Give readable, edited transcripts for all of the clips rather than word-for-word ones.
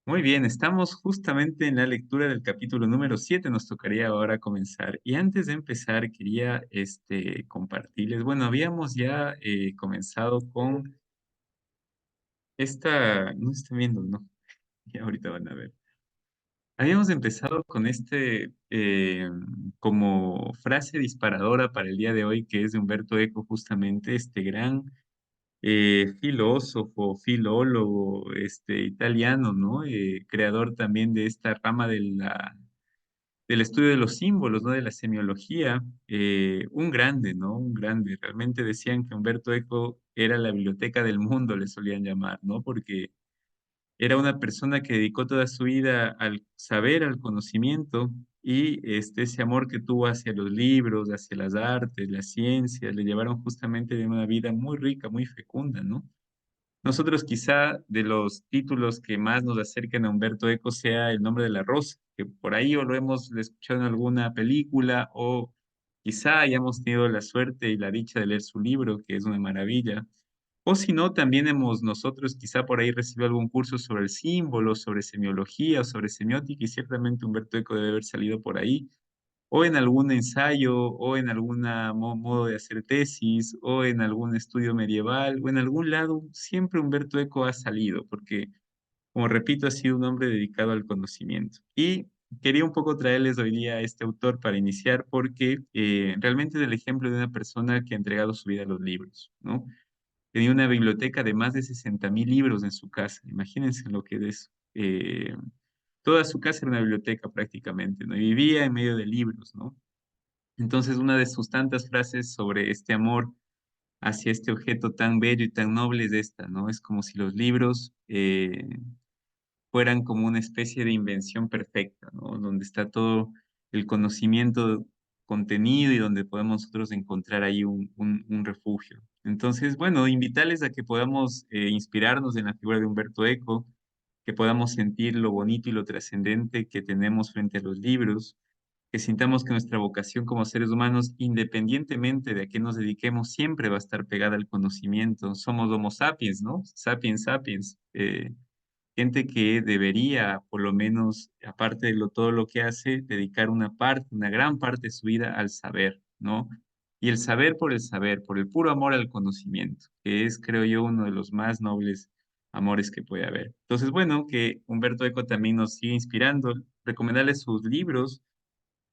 Muy bien, estamos justamente en la lectura del capítulo número 7. Nos tocaría ahora comenzar. Y antes de empezar, quería compartirles, bueno, habíamos ya comenzado con esta, no están viendo, ¿no? Ya ahorita van a ver. Habíamos empezado con como frase disparadora para el día de hoy, que es de Humberto Eco, justamente este gran filósofo, filólogo, italiano, ¿no? Creador también de esta rama del estudio de los símbolos, ¿no? De la semiología, un grande, ¿no? Un grande. Realmente decían que Humberto Eco era la biblioteca del mundo, le solían llamar, ¿no? Porque era una persona que dedicó toda su vida al saber, al conocimiento, y ese amor que tuvo hacia los libros, hacia las artes, las ciencias, le llevaron justamente de una vida muy rica, muy fecunda, ¿no? Nosotros quizá de los títulos que más nos acercan a Humberto Eco sea El nombre de la rosa, que por ahí o lo hemos escuchado en alguna película o quizá hayamos tenido la suerte y la dicha de leer su libro, que es una maravilla. O si no, también hemos nosotros quizá por ahí recibido algún curso sobre el símbolo, sobre semiología o sobre semiótica y ciertamente Humberto Eco debe haber salido por ahí o en algún ensayo, o en algún modo de hacer tesis, o en algún estudio medieval, o en algún lado, siempre Humberto Eco ha salido, porque, como repito, ha sido un hombre dedicado al conocimiento. Y quería un poco traerles hoy día a este autor para iniciar, porque realmente es el ejemplo de una persona que ha entregado su vida a los libros, ¿no? Tenía una biblioteca de más de 60.000 libros en su casa, imagínense lo que es eso. Toda su casa era una biblioteca prácticamente, ¿no? Y vivía en medio de libros, ¿no? Entonces, una de sus tantas frases sobre este amor hacia este objeto tan bello y tan noble es esta, ¿no? Es como si los libros fueran como una especie de invención perfecta, ¿no? Donde está todo el conocimiento contenido y donde podemos nosotros encontrar ahí un refugio. Entonces, bueno, invitarles a que podamos inspirarnos en la figura de Humberto Eco, que podamos sentir lo bonito y lo trascendente que tenemos frente a los libros, que sintamos que nuestra vocación como seres humanos, independientemente de a qué nos dediquemos, siempre va a estar pegada al conocimiento. Somos Homo sapiens, ¿no? Sapiens, sapiens. Gente que debería, por lo menos, aparte de todo lo que hace, dedicar una parte, una gran parte de su vida al saber, ¿no? Y el saber, por el puro amor al conocimiento, que es, creo yo, uno de los más nobles amores que puede haber. Entonces, bueno, que Humberto Eco también nos sigue inspirando, recomendarles sus libros.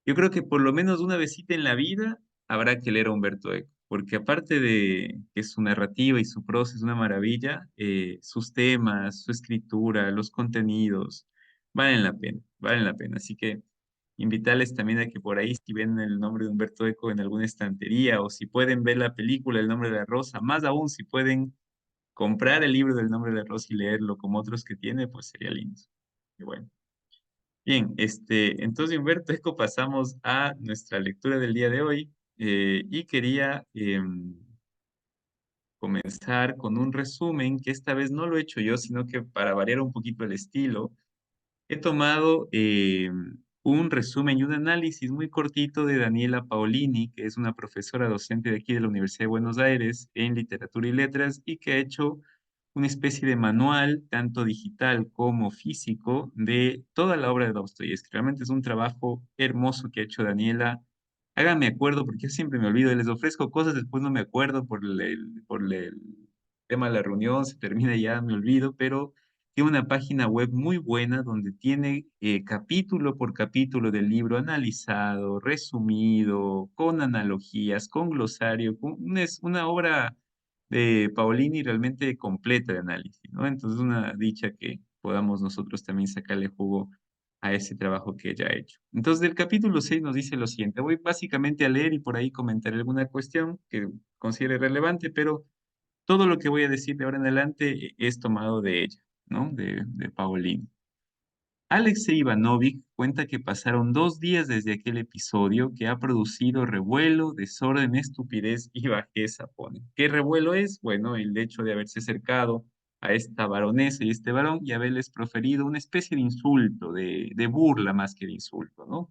Yo creo que por lo menos una vecita en la vida habrá que leer a Humberto Eco, porque aparte de que su narrativa y su prosa es una maravilla, sus temas, su escritura, los contenidos, valen la pena, valen la pena. Así que invitarles también a que por ahí si ven el nombre de Humberto Eco en alguna estantería o si pueden ver la película El nombre de la rosa, más aún si pueden comprar el libro del nombre de la rosa y leerlo como otros que tiene, pues sería lindo. Y bueno. Bien, entonces, Humberto Eco, pasamos a nuestra lectura del día de hoy y quería comenzar con un resumen que esta vez no lo he hecho yo, sino que para variar un poquito el estilo, he tomado un resumen y un análisis muy cortito de Daniela Paolini, que es una profesora docente de aquí de la Universidad de Buenos Aires en literatura y letras y que ha hecho una especie de manual, tanto digital como físico, de toda la obra de Dostoyevsky. Realmente es un trabajo hermoso que ha hecho Daniela. Háganme acuerdo, porque yo siempre me olvido, les ofrezco cosas, después no me acuerdo por el tema de la reunión, se termina y ya me olvido, pero tiene una página web muy buena donde tiene capítulo por capítulo del libro analizado, resumido, con analogías, con glosario. Es una obra de Paolini realmente completa de análisis, ¿no? Entonces, una dicha que podamos nosotros también sacarle jugo a ese trabajo que ella ha hecho. Entonces, del capítulo 6 nos dice lo siguiente. Voy básicamente a leer y por ahí comentar alguna cuestión que considere relevante, pero todo lo que voy a decir de ahora en adelante es tomado de ella, ¿no? De Paolini. Alexei Ivanovich cuenta que pasaron 2 días desde aquel episodio que ha producido revuelo, desorden, estupidez y bajeza, pone. ¿Qué revuelo es? Bueno, el hecho de haberse acercado a esta baronesa y este varón y haberles proferido una especie de insulto, de burla más que de insulto, ¿no?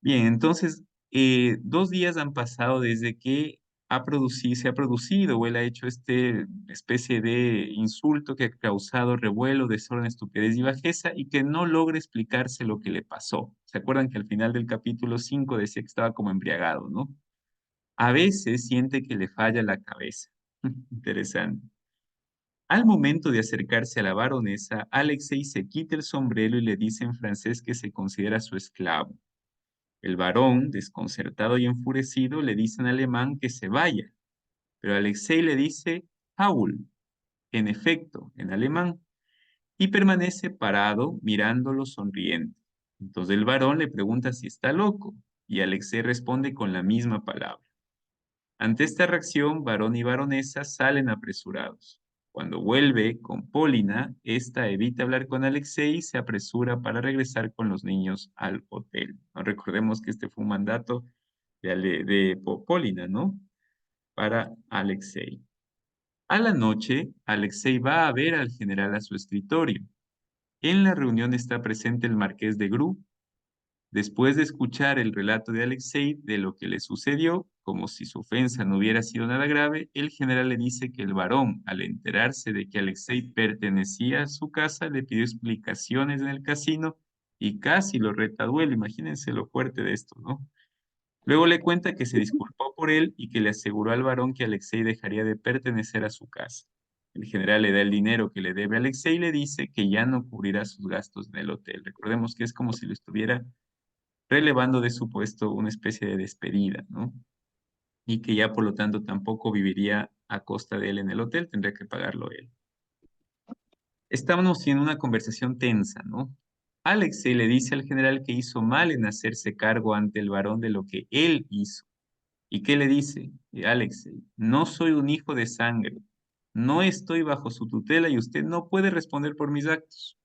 Bien, entonces, 2 días han pasado desde que se ha producido o él ha hecho este especie de insulto que ha causado revuelo, desorden, estupidez y bajeza y que no logra explicarse lo que le pasó. ¿Se acuerdan que al final del capítulo 5 decía que estaba como embriagado, ¿no? A veces siente que le falla la cabeza. Interesante. Al momento de acercarse a la baronesa, Alexei se quita el sombrero y le dice en francés que se considera su esclavo. El varón, desconcertado y enfurecido, le dice en alemán que se vaya, pero Alexei le dice Paul, en efecto, en alemán, y permanece parado mirándolo sonriente. Entonces el varón le pregunta si está loco, y Alexei responde con la misma palabra. Ante esta reacción, varón y baronesa salen apresurados. Cuando vuelve con Polina, ésta evita hablar con Alexei y se apresura para regresar con los niños al hotel. ¿No? Recordemos que este fue un mandato de Polina, ¿no? Para Alexei. A la noche, Alexei va a ver al general a su escritorio. En la reunión está presente el marqués de Gru. Después de escuchar el relato de Alexei de lo que le sucedió, como si su ofensa no hubiera sido nada grave, el general le dice que el varón, al enterarse de que Alexei pertenecía a su casa, le pidió explicaciones en el casino y casi lo reta a duelo. Imagínense lo fuerte de esto, ¿no? Luego le cuenta que se disculpó por él y que le aseguró al varón que Alexei dejaría de pertenecer a su casa. El general le da el dinero que le debe a Alexei y le dice que ya no cubrirá sus gastos en el hotel. Recordemos que es como si lo estuviera relevando de su puesto una especie de despedida, ¿no? Y que ya por lo tanto tampoco viviría a costa de él en el hotel, tendría que pagarlo él. Estábamos en una conversación tensa, ¿no? Alexei le dice al general que hizo mal en hacerse cargo ante el varón de lo que él hizo. ¿Y qué le dice? Alexei, no soy un hijo de sangre, no estoy bajo su tutela y usted no puede responder por mis actos.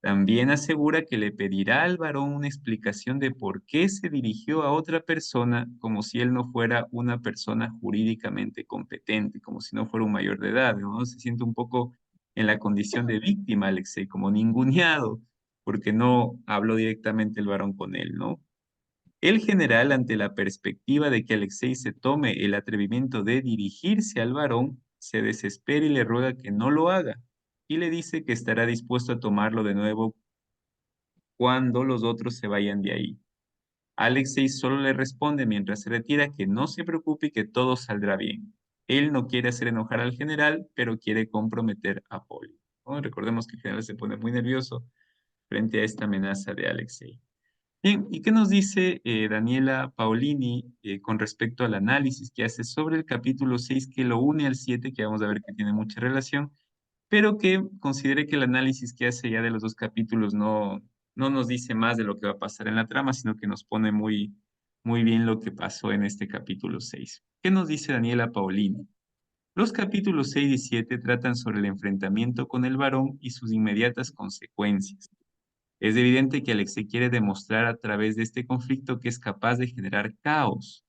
También asegura que le pedirá al varón una explicación de por qué se dirigió a otra persona como si él no fuera una persona jurídicamente competente, como si no fuera un mayor de edad, ¿no? Se siente un poco en la condición de víctima, Alexei, como ninguneado, porque no habló directamente el varón con él, ¿no? El general, ante la perspectiva de que Alexei se tome el atrevimiento de dirigirse al varón, se desespera y le ruega que no lo haga, y le dice que estará dispuesto a tomarlo de nuevo cuando los otros se vayan de ahí. Alexei solo le responde mientras se retira que no se preocupe y que todo saldrá bien. Él no quiere hacer enojar al general, pero quiere comprometer a Polly, ¿no? Recordemos que el general se pone muy nervioso frente a esta amenaza de Alexei. Bien, ¿y qué nos dice Daniela Paolini con respecto al análisis que hace sobre el capítulo 6 que lo une al 7, que vamos a ver que tiene mucha relación, pero que considere que el análisis que hace ya de los dos capítulos no nos dice más de lo que va a pasar en la trama, sino que nos pone muy bien lo que pasó en este capítulo 6? ¿Qué nos dice Daniela Paolini? Los capítulos 6 y 7 tratan sobre el enfrentamiento con el varón y sus inmediatas consecuencias. Es evidente que Alexei quiere demostrar a través de este conflicto que es capaz de generar caos.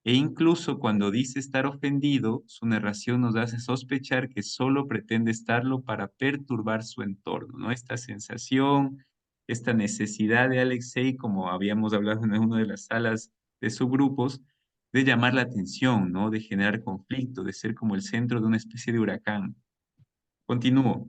E incluso cuando dice estar ofendido, su narración nos hace sospechar que solo pretende estarlo para perturbar su entorno, ¿no? Esta sensación, esta necesidad de Alexei, como habíamos hablado en una de las salas de subgrupos, de llamar la atención, ¿no? De generar conflicto, de ser como el centro de una especie de huracán. Continúo.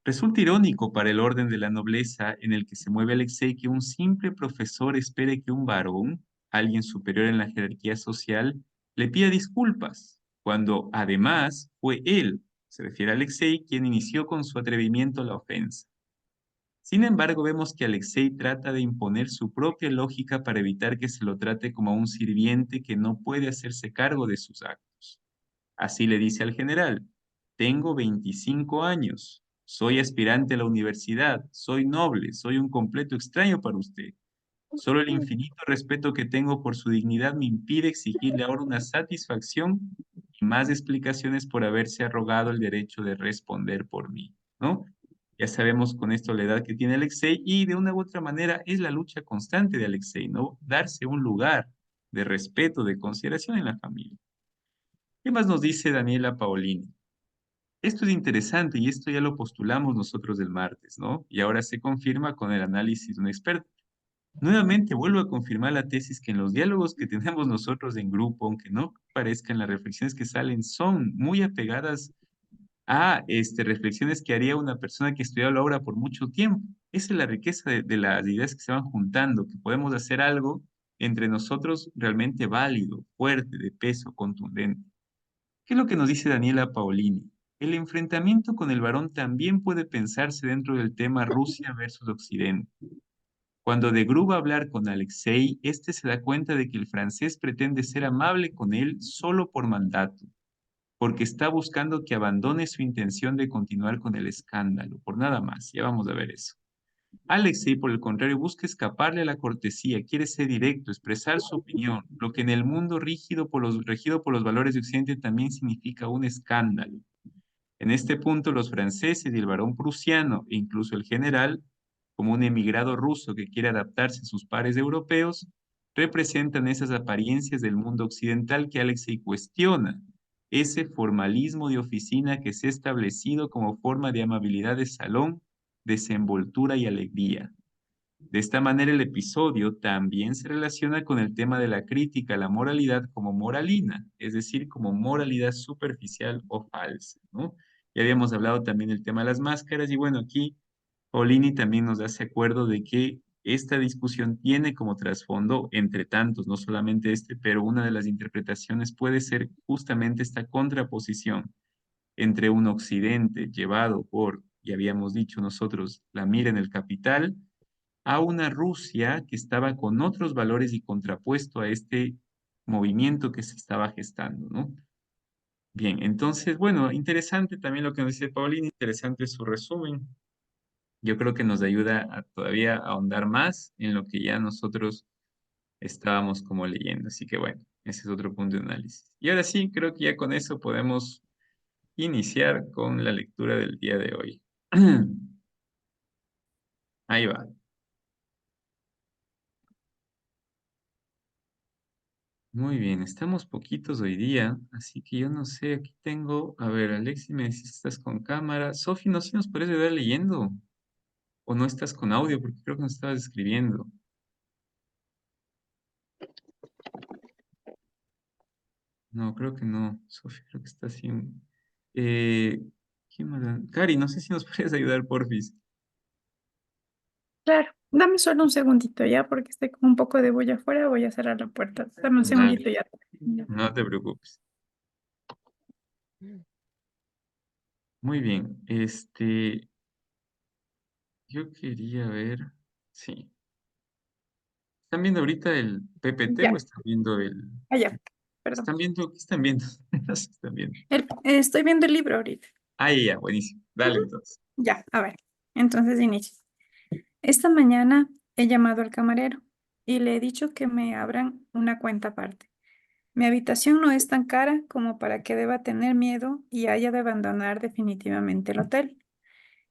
Resulta irónico para el orden de la nobleza en el que se mueve Alexei que un simple profesor espere que un varón, alguien superior en la jerarquía social, le pida disculpas, cuando además fue él, se refiere a Alexei, quien inició con su atrevimiento la ofensa. Sin embargo, vemos que Alexei trata de imponer su propia lógica para evitar que se lo trate como a un sirviente que no puede hacerse cargo de sus actos. Así le dice al general, tengo 25 años, soy aspirante a la universidad, soy noble, soy un completo extraño para usted. Solo el infinito respeto que tengo por su dignidad me impide exigirle ahora una satisfacción y más explicaciones por haberse arrogado el derecho de responder por mí, ¿no? Ya sabemos con esto la edad que tiene Alexei y de una u otra manera es la lucha constante de Alexei, ¿no? Darse un lugar de respeto, de consideración en la familia. ¿Qué más nos dice Daniela Paolini? Esto es interesante y esto ya lo postulamos nosotros el martes, ¿no? Y ahora se confirma con el análisis de un experto. Nuevamente vuelvo a confirmar la tesis que en los diálogos que tenemos nosotros en grupo, aunque no parezcan, las reflexiones que salen son muy apegadas a reflexiones que haría una persona que ha estudiado la obra por mucho tiempo. Esa es la riqueza de las ideas que se van juntando, que podemos hacer algo entre nosotros realmente válido, fuerte, de peso, contundente. ¿Qué es lo que nos dice Daniela Paolini? El enfrentamiento con el varón también puede pensarse dentro del tema Rusia versus Occidente. Cuando de Gru va a hablar con Alexei, este se da cuenta de que el francés pretende ser amable con él solo por mandato, porque está buscando que abandone su intención de continuar con el escándalo, por nada más. Ya vamos a ver eso. Alexei, por el contrario, busca escaparle a la cortesía, quiere ser directo, expresar su opinión, lo que en el mundo regido por los valores de Occidente también significa un escándalo. En este punto, los franceses y el barón prusiano, e incluso el general, como un emigrado ruso que quiere adaptarse a sus pares europeos, representan esas apariencias del mundo occidental que Alexei cuestiona, ese formalismo de oficina que se ha establecido como forma de amabilidad de salón, desenvoltura y alegría. De esta manera, el episodio también se relaciona con el tema de la crítica a la moralidad como moralina, es decir, como moralidad superficial o falsa, ¿no? Ya habíamos hablado también del tema de las máscaras y bueno, aquí Paulini también nos hace acuerdo de que esta discusión tiene como trasfondo, entre tantos, no solamente pero una de las interpretaciones puede ser justamente esta contraposición entre un occidente llevado por, ya habíamos dicho nosotros, la mira en el capital, a una Rusia que estaba con otros valores y contrapuesto a este movimiento que se estaba gestando, ¿no? Bien, entonces, bueno, interesante también lo que nos dice Paulina, interesante su resumen. Yo creo que nos ayuda a todavía ahondar más en lo que ya nosotros estábamos como leyendo. Así que bueno, ese es otro punto de análisis. Y ahora sí, creo que ya con eso podemos iniciar con la lectura del día de hoy. Ahí va. Muy bien, estamos poquitos hoy día, así que yo no sé, aquí tengo, a ver, Alexi, me decís que estás con cámara. Sofi, no sé si nos puedes ayudar leyendo o no estás con audio, porque creo que nos estabas escribiendo. No, creo que no, Sofi, creo que está haciendo. Eh, ¿Quién más? Cari, no sé si nos puedes ayudar, porfis. Claro, dame solo un segundito ya, porque estoy con un poco de bulla afuera, voy a cerrar la puerta. Dame un Dale, segundito ya. Ya. no te preocupes. Muy bien, yo quería ver, sí. ¿Están viendo ahorita el PPT o Ya, están viendo el... allá, perdón. ¿Están viendo? ¿Qué están viendo? No sé qué están viendo. Estoy viendo el libro ahorita. Ah, ya, ya, buenísimo. Dale Ujú. entonces. Ya, a ver. Entonces inicio. Esta mañana he llamado al camarero y le he dicho que me abran una cuenta aparte. Mi habitación no es tan cara como para que deba tener miedo y haya de abandonar definitivamente el hotel.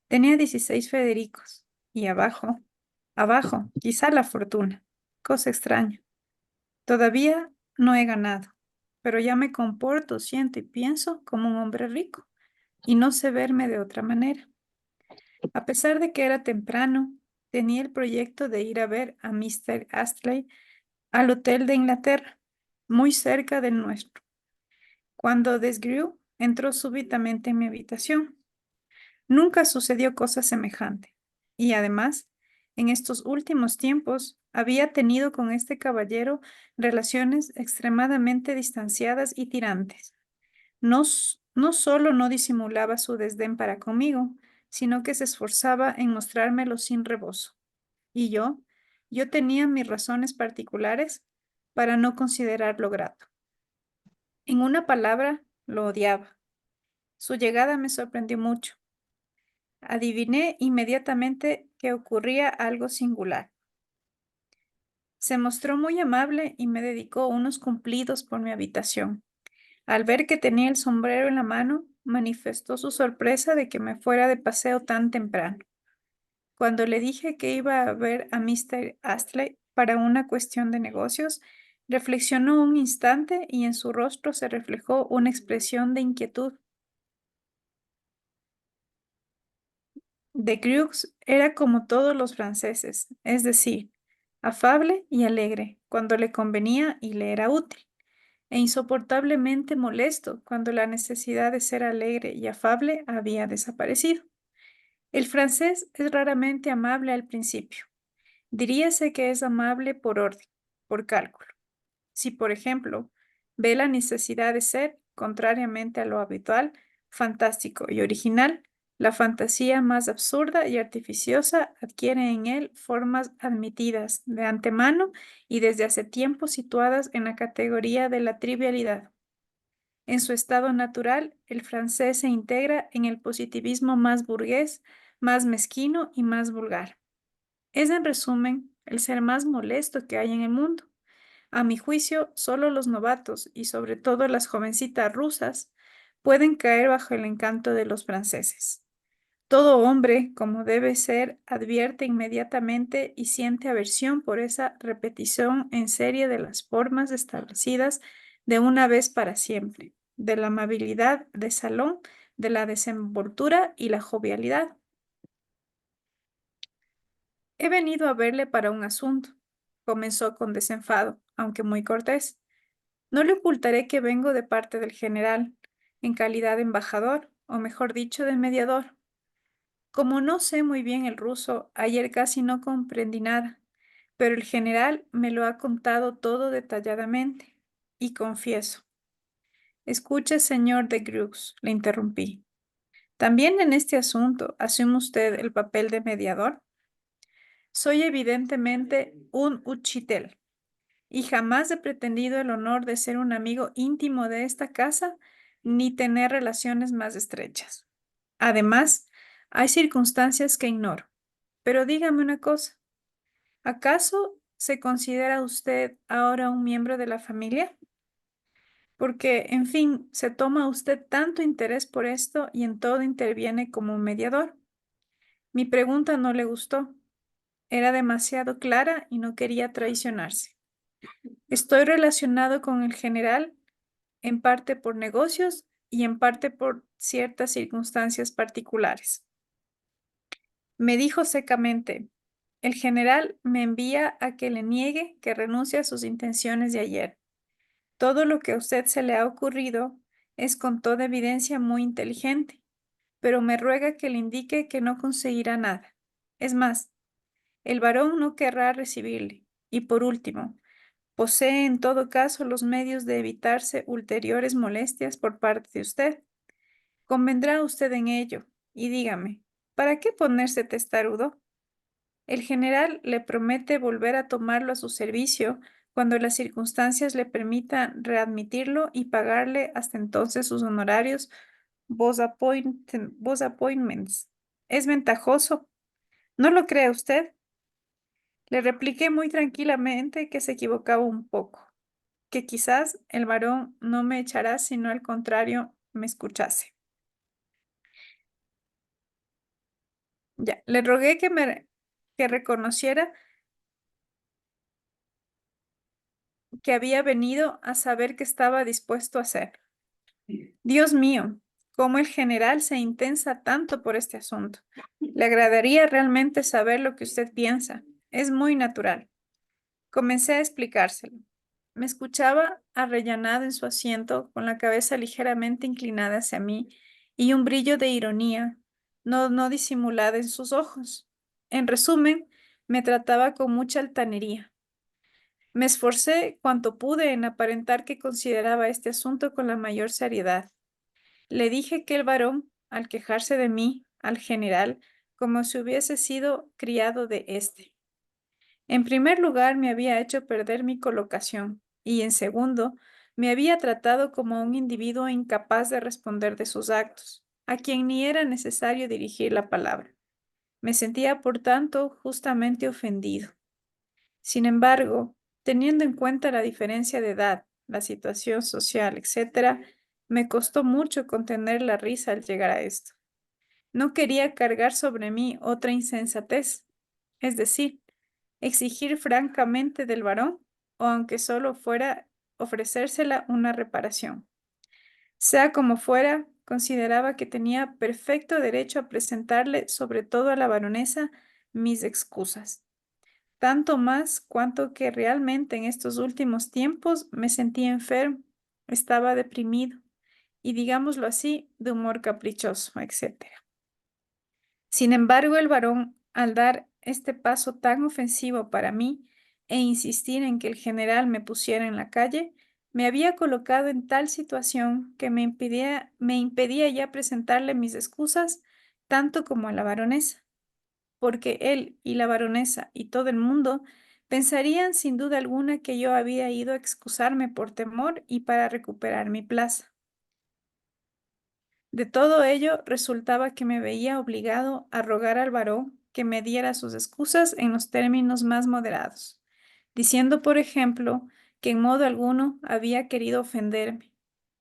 Tenía 16 Federicos y abajo, quizá la fortuna. Cosa extraña. Todavía no he ganado, pero ya me comporto, siento y pienso como un hombre rico y no sé verme de otra manera. A pesar de que era temprano, tenía el proyecto de ir a ver a Mr. Astley al hotel de Inglaterra, muy cerca del nuestro. Cuando Desgrew entró súbitamente en mi habitación, nunca sucedió cosa semejante. Y además, en estos últimos tiempos, había tenido con este caballero relaciones extremadamente distanciadas y tirantes. No solo no disimulaba su desdén para conmigo, sino que se esforzaba en mostrármelo sin rebozo. Y yo tenía mis razones particulares para no considerarlo grato. En una palabra, lo odiaba. Su llegada me sorprendió mucho. Adiviné inmediatamente que ocurría algo singular. Se mostró muy amable y me dedicó unos cumplidos por mi habitación. Al ver que tenía el sombrero en la mano, manifestó su sorpresa de que me fuera de paseo tan temprano. Cuando le dije que iba a ver a Mr. Astley para una cuestión de negocios, reflexionó un instante y en su rostro se reflejó una expresión de inquietud. De Crux era como todos los franceses, es decir, afable y alegre cuando le convenía y le era útil, e insoportablemente molesto cuando la necesidad de ser alegre y afable había desaparecido. El francés es raramente amable al principio. Diríase que es amable por orden, por cálculo. Si, por ejemplo, ve la necesidad de ser, contrariamente a lo habitual, fantástico y original, la fantasía más absurda y artificiosa adquiere en él formas admitidas de antemano y desde hace tiempo situadas en la categoría de la trivialidad. En su estado natural, el francés se integra en el positivismo más burgués, más mezquino y más vulgar. Es, en resumen, el ser más molesto que hay en el mundo. A mi juicio, solo los novatos y sobre todo las jovencitas rusas pueden caer bajo el encanto de los franceses. Todo hombre, como debe ser, advierte inmediatamente y siente aversión por esa repetición en serie de las formas establecidas de una vez para siempre, de la amabilidad de salón, de la desenvoltura y la jovialidad. He venido a verle para un asunto, comenzó con desenfado, aunque muy cortés. No le ocultaré que vengo de parte del general, en calidad de embajador, o mejor dicho, de mediador. Como no sé muy bien el ruso, ayer casi no comprendí nada, pero el general me lo ha contado todo detalladamente. Y confieso. Escuche, señor de Grux, le interrumpí. ¿También en este asunto asume usted el papel de mediador? Soy evidentemente un uchitel y jamás he pretendido el honor de ser un amigo íntimo de esta casa ni tener relaciones más estrechas. Además, hay circunstancias que ignoro. Pero dígame una cosa, ¿acaso se considera usted ahora un miembro de la familia? Porque, en fin, se toma usted tanto interés por esto y en todo interviene como un mediador. Mi pregunta no le gustó. Era demasiado clara y no quería traicionarse. Estoy relacionado con el general en parte por negocios y en parte por ciertas circunstancias particulares. Me dijo secamente, el general me envía a que le niegue que renuncie a sus intenciones de ayer. Todo lo que a usted se le ha ocurrido es con toda evidencia muy inteligente, pero me ruega que le indique que no conseguirá nada. Es más, el varón no querrá recibirle. Y por último, posee en todo caso los medios de evitarse ulteriores molestias por parte de usted. Convendrá usted en ello. Y dígame, ¿para qué ponerse testarudo? El general le promete volver a tomarlo a su servicio cuando las circunstancias le permitan readmitirlo y pagarle hasta entonces sus honorarios vos appointments. Es ventajoso. ¿No lo cree usted? Le repliqué muy tranquilamente que se equivocaba un poco, que quizás el varón no me echará, sino al contrario, me escuchase. Ya, le rogué que reconociera que había venido a saber qué estaba dispuesto a hacer. Dios mío, cómo el general se intensa tanto por este asunto. Le agradaría realmente saber lo que usted piensa. Es muy natural. Comencé a explicárselo. Me escuchaba arrellanado en su asiento, con la cabeza ligeramente inclinada hacia mí y un brillo de ironía no disimulada en sus ojos. En resumen, me trataba con mucha altanería. Me esforcé cuanto pude en aparentar que consideraba este asunto con la mayor seriedad. Le dije que el varón, al quejarse de mí, al general, como si hubiese sido criado de éste. En primer lugar, me había hecho perder mi colocación y, en segundo, me había tratado como un individuo incapaz de responder de sus actos, a quien ni era necesario dirigir la palabra. Me sentía, por tanto, justamente ofendido. Sin embargo, teniendo en cuenta la diferencia de edad, la situación social, etcétera, me costó mucho contener la risa al llegar a esto. No quería cargar sobre mí otra insensatez, es decir, exigir francamente del varón, o aunque solo fuera ofrecérsela una reparación. Sea como fuera, consideraba que tenía perfecto derecho a presentarle, sobre todo a la baronesa, mis excusas. tanto más cuanto que realmente en estos últimos tiempos me sentía enfermo, estaba deprimido y, digámoslo así, de humor caprichoso, etcétera. Sin embargo, el varón, al dar este paso tan ofensivo para mí e insistir en que el general me pusiera en la calle, me había colocado en tal situación que me impedía ya presentarle mis excusas tanto como a la baronesa, porque él y la baronesa y todo el mundo pensarían sin duda alguna que yo había ido a excusarme por temor y para recuperar mi plaza. De todo ello resultaba que me veía obligado a rogar al varón que me diera sus excusas en los términos más moderados, diciendo, por ejemplo, que en modo alguno había querido ofenderme,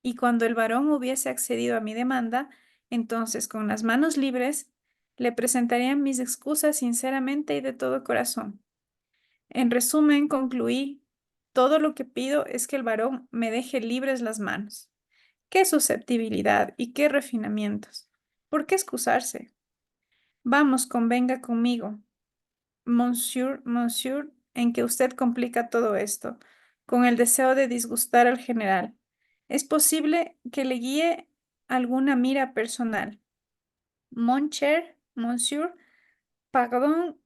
y cuando el varón hubiese accedido a mi demanda, entonces con las manos libres le presentaría mis excusas sinceramente y de todo corazón. En resumen, concluí, todo lo que pido es que el varón me deje libres las manos. Qué susceptibilidad y qué refinamientos. ¿Por qué excusarse? Vamos, convenga conmigo, monsieur, en que usted complica todo esto, con el deseo de disgustar al general. Es posible que le guíe alguna mira personal. Mon cher, monsieur, pardon,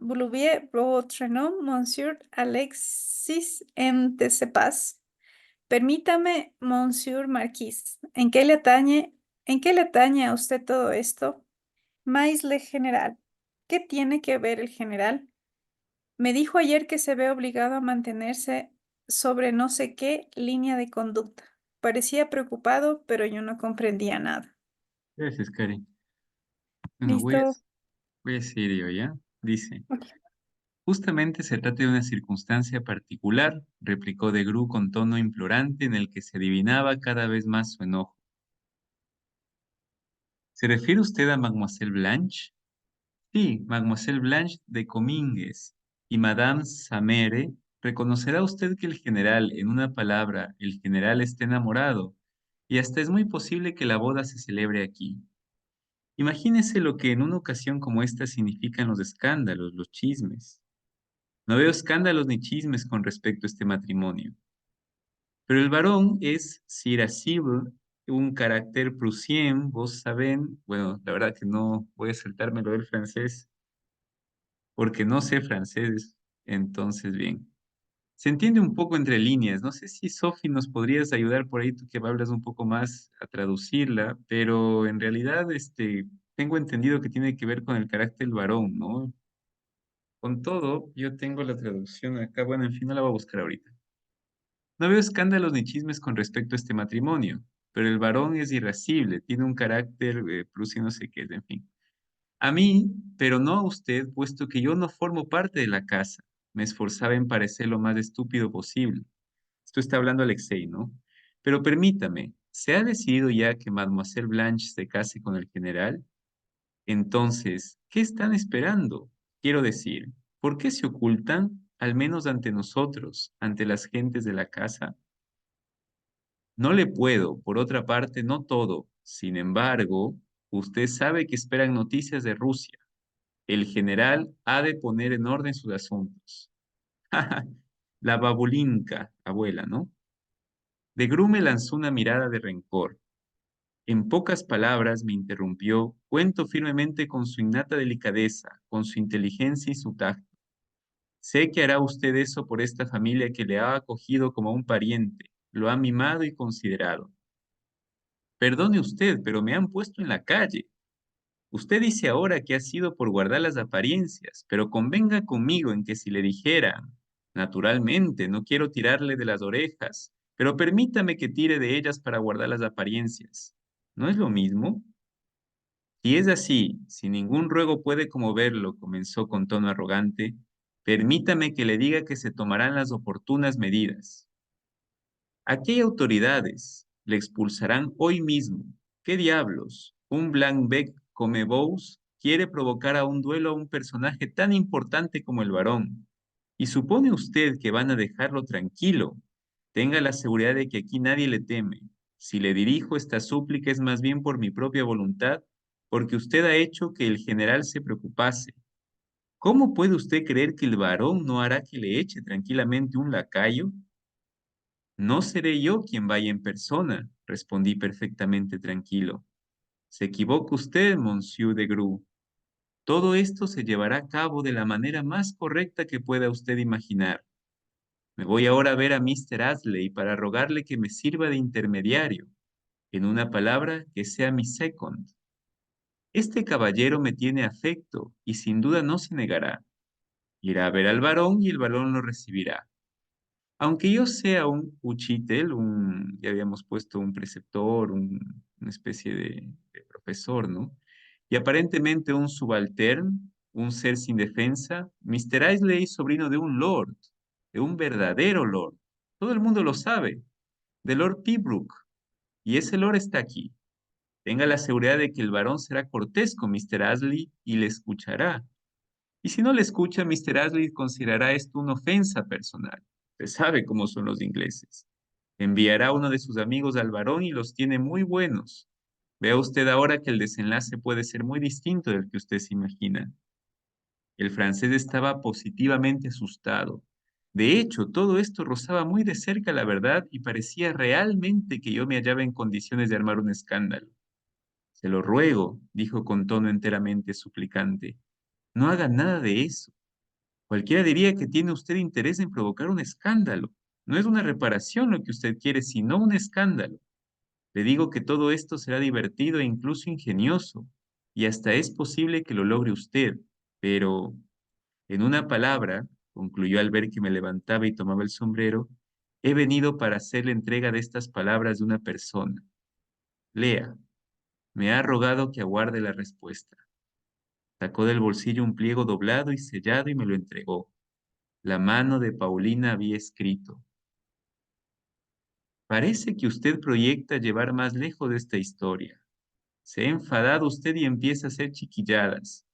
Boulouvier, votre nom, monsieur Alexis M. de Cepas. Permítame, Monsieur Marquis, ¿en qué le atañe a usted todo esto? Maisle general, ¿qué tiene que ver el general? Me dijo ayer que se ve obligado a mantenerse sobre no sé qué línea de conducta. Parecía preocupado, pero yo no comprendía nada. Gracias, Cari. Bueno, ¿Listo? voy a seguir yo, ¿ya? Dice, Ok. justamente se trata de una circunstancia particular, replicó de Gru con tono implorante en el que se adivinaba cada vez más su enojo. ¿Se refiere usted a Mademoiselle Blanche? Sí, Mademoiselle Blanche de Comminges y Madame Samere, reconocerá usted que el general, en una palabra, el general está enamorado, y hasta es muy posible que la boda se celebre aquí. Imagínese lo que en una ocasión como esta significan los escándalos, los chismes. No veo escándalos ni chismes con respecto a este matrimonio. Pero el varón es irascible, un carácter prussien, vos saben, bueno, la verdad que no voy a saltarme lo del francés, porque no sé francés, entonces bien. Se entiende un poco entre líneas. No sé si Sophie nos podrías ayudar por ahí, tú que hablas un poco más a traducirla, pero en realidad tengo entendido que tiene que ver con el carácter varón, ¿no? Con todo, yo tengo la traducción acá, bueno, en fin, no la voy a buscar ahorita. No veo escándalos ni chismes con respecto a este matrimonio, pero el varón es irascible, tiene un carácter, plus y no sé qué, en fin. A mí, pero no a usted, puesto que yo no formo parte de la casa. Me esforzaba en parecer lo más estúpido posible. Esto está hablando Alexei, ¿no? Pero permítame, ¿se ha decidido ya que Mademoiselle Blanche se case con el general? Entonces, ¿qué están esperando? Quiero decir, ¿por qué se ocultan, al menos ante nosotros, ante las gentes de la casa? No le puedo, por otra parte, no todo. Sin embargo, usted sabe que esperan noticias de Rusia. El general ha de poner en orden sus asuntos. La babulinka, abuela, ¿no? De Gru me lanzó una mirada de rencor. En pocas palabras me interrumpió, cuento firmemente con su innata delicadeza, con su inteligencia y su tacto. Sé que hará usted eso por esta familia que le ha acogido como a un pariente, lo ha mimado y considerado. Perdone usted, pero me han puesto en la calle. Usted dice ahora que ha sido por guardar las apariencias, pero convenga conmigo en que si le dijera, naturalmente, no quiero tirarle de las orejas, pero permítame que tire de ellas para guardar las apariencias. ¿No es lo mismo? Si es así, si ningún ruego puede conmoverlo, comenzó con tono arrogante, permítame que le diga que se tomarán las oportunas medidas. Aquí hay autoridades, le expulsarán hoy mismo. ¿Qué diablos? Un Blanc-Bec come Bous quiere provocar a un duelo a un personaje tan importante como el varón. ¿Y supone usted que van a dejarlo tranquilo? Tenga la seguridad de que aquí nadie le teme. Si le dirijo esta súplica es más bien por mi propia voluntad, porque usted ha hecho que el general se preocupase. ¿Cómo puede usted creer que el varón no hará que le eche tranquilamente un lacayo? No seré yo quien vaya en persona, respondí perfectamente tranquilo. Se equivoca usted, Monsieur de Gru. Todo esto se llevará a cabo de la manera más correcta que pueda usted imaginar. Me voy ahora a ver a Mr. Astley para rogarle que me sirva de intermediario. En una palabra, que sea mi second. Este caballero me tiene afecto y sin duda no se negará. Irá a ver al varón y el varón lo recibirá. Aunque yo sea un uchitel, ya habíamos puesto un preceptor, una especie de profesor, ¿no? Y aparentemente un subaltern, un ser sin defensa, Mr. Isley es sobrino de un lord, de un verdadero lord. Todo el mundo lo sabe, de Lord Pibrook. Y ese lord está aquí. Tenga la seguridad de que el varón será cortés con Mr. Astley y le escuchará. Y si no le escucha, Mr. Astley considerará esto una ofensa personal. Usted sabe cómo son los ingleses. Enviará a uno de sus amigos al varón y los tiene muy buenos. Vea usted ahora que el desenlace puede ser muy distinto del que usted se imagina. El francés estaba positivamente asustado. De hecho, todo esto rozaba muy de cerca la verdad y parecía realmente que yo me hallaba en condiciones de armar un escándalo. Se lo ruego, dijo con tono enteramente suplicante. No haga nada de eso. Cualquiera diría que tiene usted interés en provocar un escándalo. No es una reparación lo que usted quiere, sino un escándalo. Le digo que todo esto será divertido e incluso ingenioso, y hasta es posible que lo logre usted. Pero, en una palabra, concluyó al ver que me levantaba y tomaba el sombrero, he venido para hacer la entrega de estas palabras de una persona. Lea, me ha rogado que aguarde la respuesta. Sacó del bolsillo un pliego doblado y sellado y me lo entregó. La mano de Paulina había escrito: Parece que usted proyecta llevar más lejos esta historia. Se ha enfadado usted y empieza a hacer chiquilladas,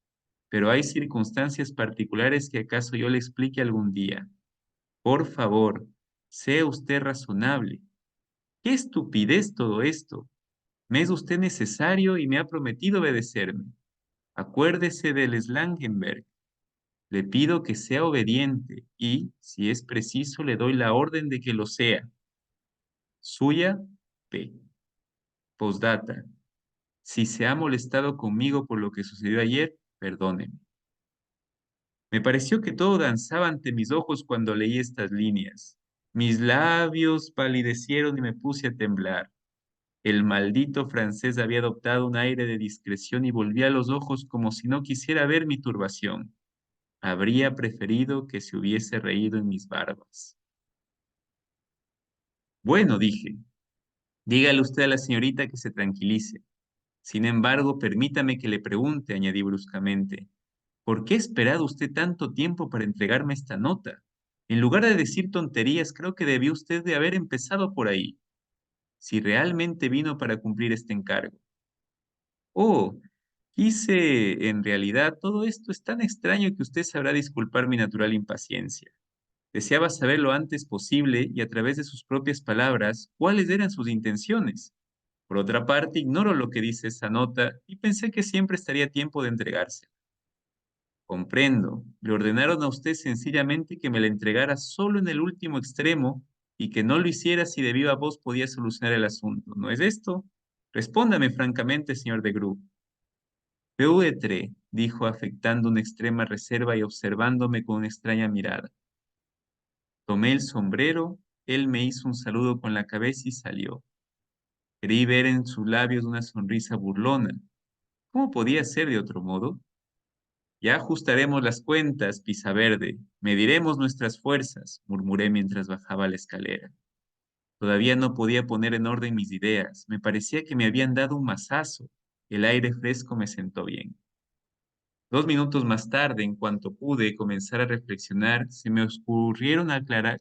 pero hay circunstancias particulares que acaso yo le explique algún día. Por favor, sea usted razonable. ¡Qué estupidez todo esto! Me es usted necesario y me ha prometido obedecerme. Acuérdese del Slangenberg. Le pido que sea obediente y, si es preciso, le doy la orden de que lo sea. Suya, P. Postdata. Si se ha molestado conmigo por lo que sucedió ayer, perdóneme. Me pareció que todo danzaba ante mis ojos cuando leí estas líneas. Mis labios palidecieron y me puse a temblar. El maldito francés había adoptado un aire de discreción y volvía los ojos como si no quisiera ver mi turbación. Habría preferido que se hubiese reído en mis barbas. Bueno, dije, dígale usted a la señorita que se tranquilice. Sin embargo, permítame que le pregunte, añadí bruscamente, ¿por qué ha esperado usted tanto tiempo para entregarme esta nota? En lugar de decir tonterías, creo que debió usted de haber empezado por ahí, si realmente vino para cumplir este encargo. Oh, en realidad, todo esto es tan extraño que usted sabrá disculpar mi natural impaciencia. Deseaba saber lo antes posible y a través de sus propias palabras cuáles eran sus intenciones. Por otra parte, ignoro lo que dice esa nota y pensé que siempre estaría tiempo de entregarse. Comprendo. Le ordenaron a usted sencillamente que me la entregara solo en el último extremo y que no lo hiciera si de viva voz podía solucionar el asunto. ¿No es esto? Respóndame francamente, señor de Gru. Peuetre, dijo afectando una extrema reserva y observándome con una extraña mirada. Tomé el sombrero, él me hizo un saludo con la cabeza y salió. Creí ver en sus labios una sonrisa burlona. ¿Cómo podía ser de otro modo? Ya ajustaremos las cuentas, Verde. Mediremos nuestras fuerzas, murmuré mientras bajaba la escalera. Todavía no podía poner en orden mis ideas. Me parecía que me habían dado un mazazo. El aire fresco me sentó bien. 2 minutos más tarde, en cuanto pude comenzar a reflexionar, se me ocurrieron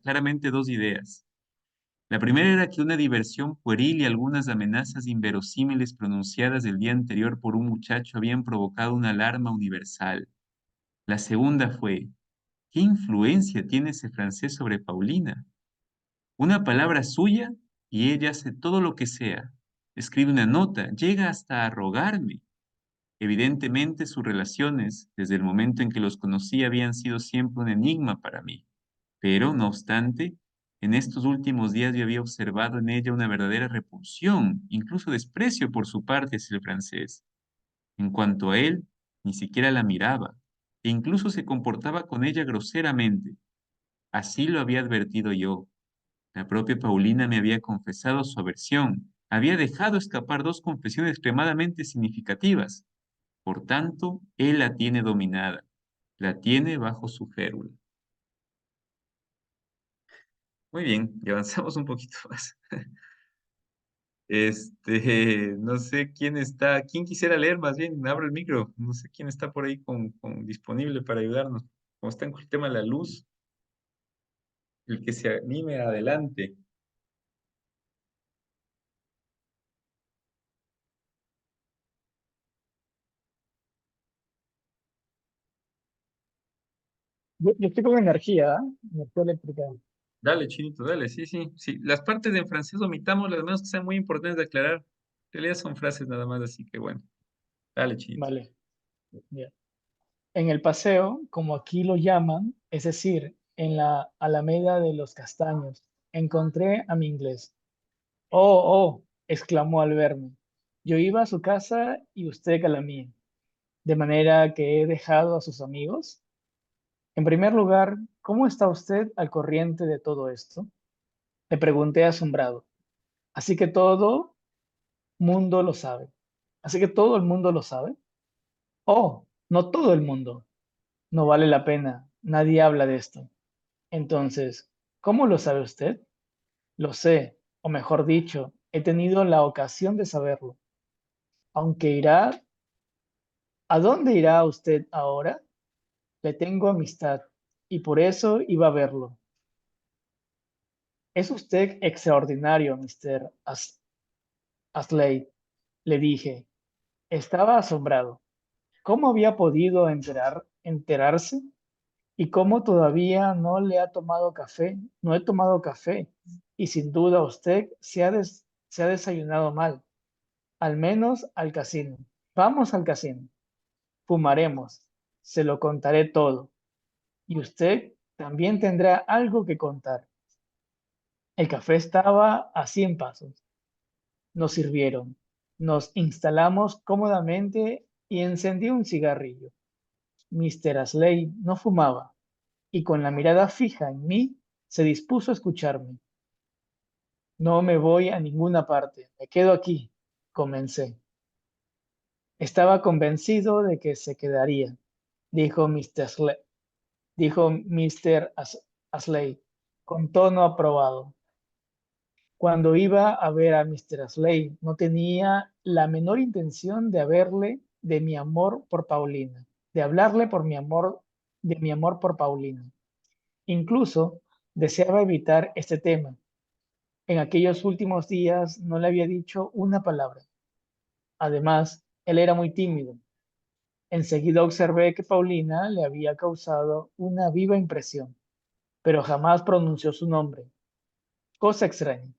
claramente dos ideas. La primera era que una diversión pueril y algunas amenazas inverosímiles pronunciadas el día anterior por un muchacho habían provocado una alarma universal. La segunda fue: ¿qué influencia tiene ese francés sobre Paulina? Una palabra suya y ella hace todo lo que sea. Escribe una nota, llega hasta a rogarme. Evidentemente sus relaciones, desde el momento en que los conocí, habían sido siempre un enigma para mí. Pero, no obstante, en estos últimos días yo había observado en ella una verdadera repulsión, incluso desprecio por su parte hacia el francés. En cuanto a él, ni siquiera la miraba, e incluso se comportaba con ella groseramente. Así lo había advertido yo. La propia Paulina me había confesado su aversión. Había dejado escapar dos confesiones extremadamente significativas. Por tanto, él la tiene dominada. La tiene bajo su férula. Muy bien, y avanzamos un poquito más. No sé quién está, quién quisiera leer más bien, abro el micro, no sé quién está por ahí disponible para ayudarnos. Como está con el tema de la luz, el que se anime adelante. Yo estoy con energía, ¿ah? Energía eléctrica. Dale, Chinito, dale, sí, sí, sí. Las partes en francés omitamos, las menos que sean muy importantes de aclarar. En realidad son frases nada más, así que bueno. Dale, Chinito. Vale, ya. En el paseo, como aquí lo llaman, es decir, en la Alameda de los Castaños, encontré a mi inglés. Oh, oh, exclamó al verme. Yo iba a su casa y usted a la mía. De manera que he dejado a sus amigos. En primer lugar, ¿cómo está usted al corriente de todo esto? Le pregunté asombrado. Así que todo mundo lo sabe. Así que todo el mundo lo sabe. Oh, no todo el mundo. No vale la pena. Nadie habla de esto. Entonces, ¿cómo lo sabe usted? Lo sé, o mejor dicho, he tenido la ocasión de saberlo. Aunque irá, ¿a dónde irá usted ahora? Le tengo amistad y por eso iba a verlo. Es usted extraordinario, Mr. Aslade, le dije. Estaba asombrado. ¿Cómo había podido enterarse? ¿Y cómo todavía no le ha tomado café? No he tomado café. Y sin duda usted se ha desayunado mal. Al menos al casino. Vamos al casino. Fumaremos. Se lo contaré todo. Y usted también tendrá algo que contar. El café estaba a 100 pasos. Nos sirvieron. Nos instalamos cómodamente y encendí un cigarrillo. Mr. Asley no fumaba y con la mirada fija en mí se dispuso a escucharme. No me voy a ninguna parte, me quedo aquí, comencé. Estaba convencido de que se quedaría, dijo Asley con tono aprobado. Cuando iba a ver a Mr. Asley, no tenía la menor intención de hablarle de mi amor por Paulina, de hablarle de mi amor por Paulina. Incluso deseaba evitar este tema. En aquellos últimos días no le había dicho una palabra. Además, él era muy tímido. Enseguida observé que Paulina le había causado una viva impresión, pero jamás pronunció su nombre. Cosa extraña.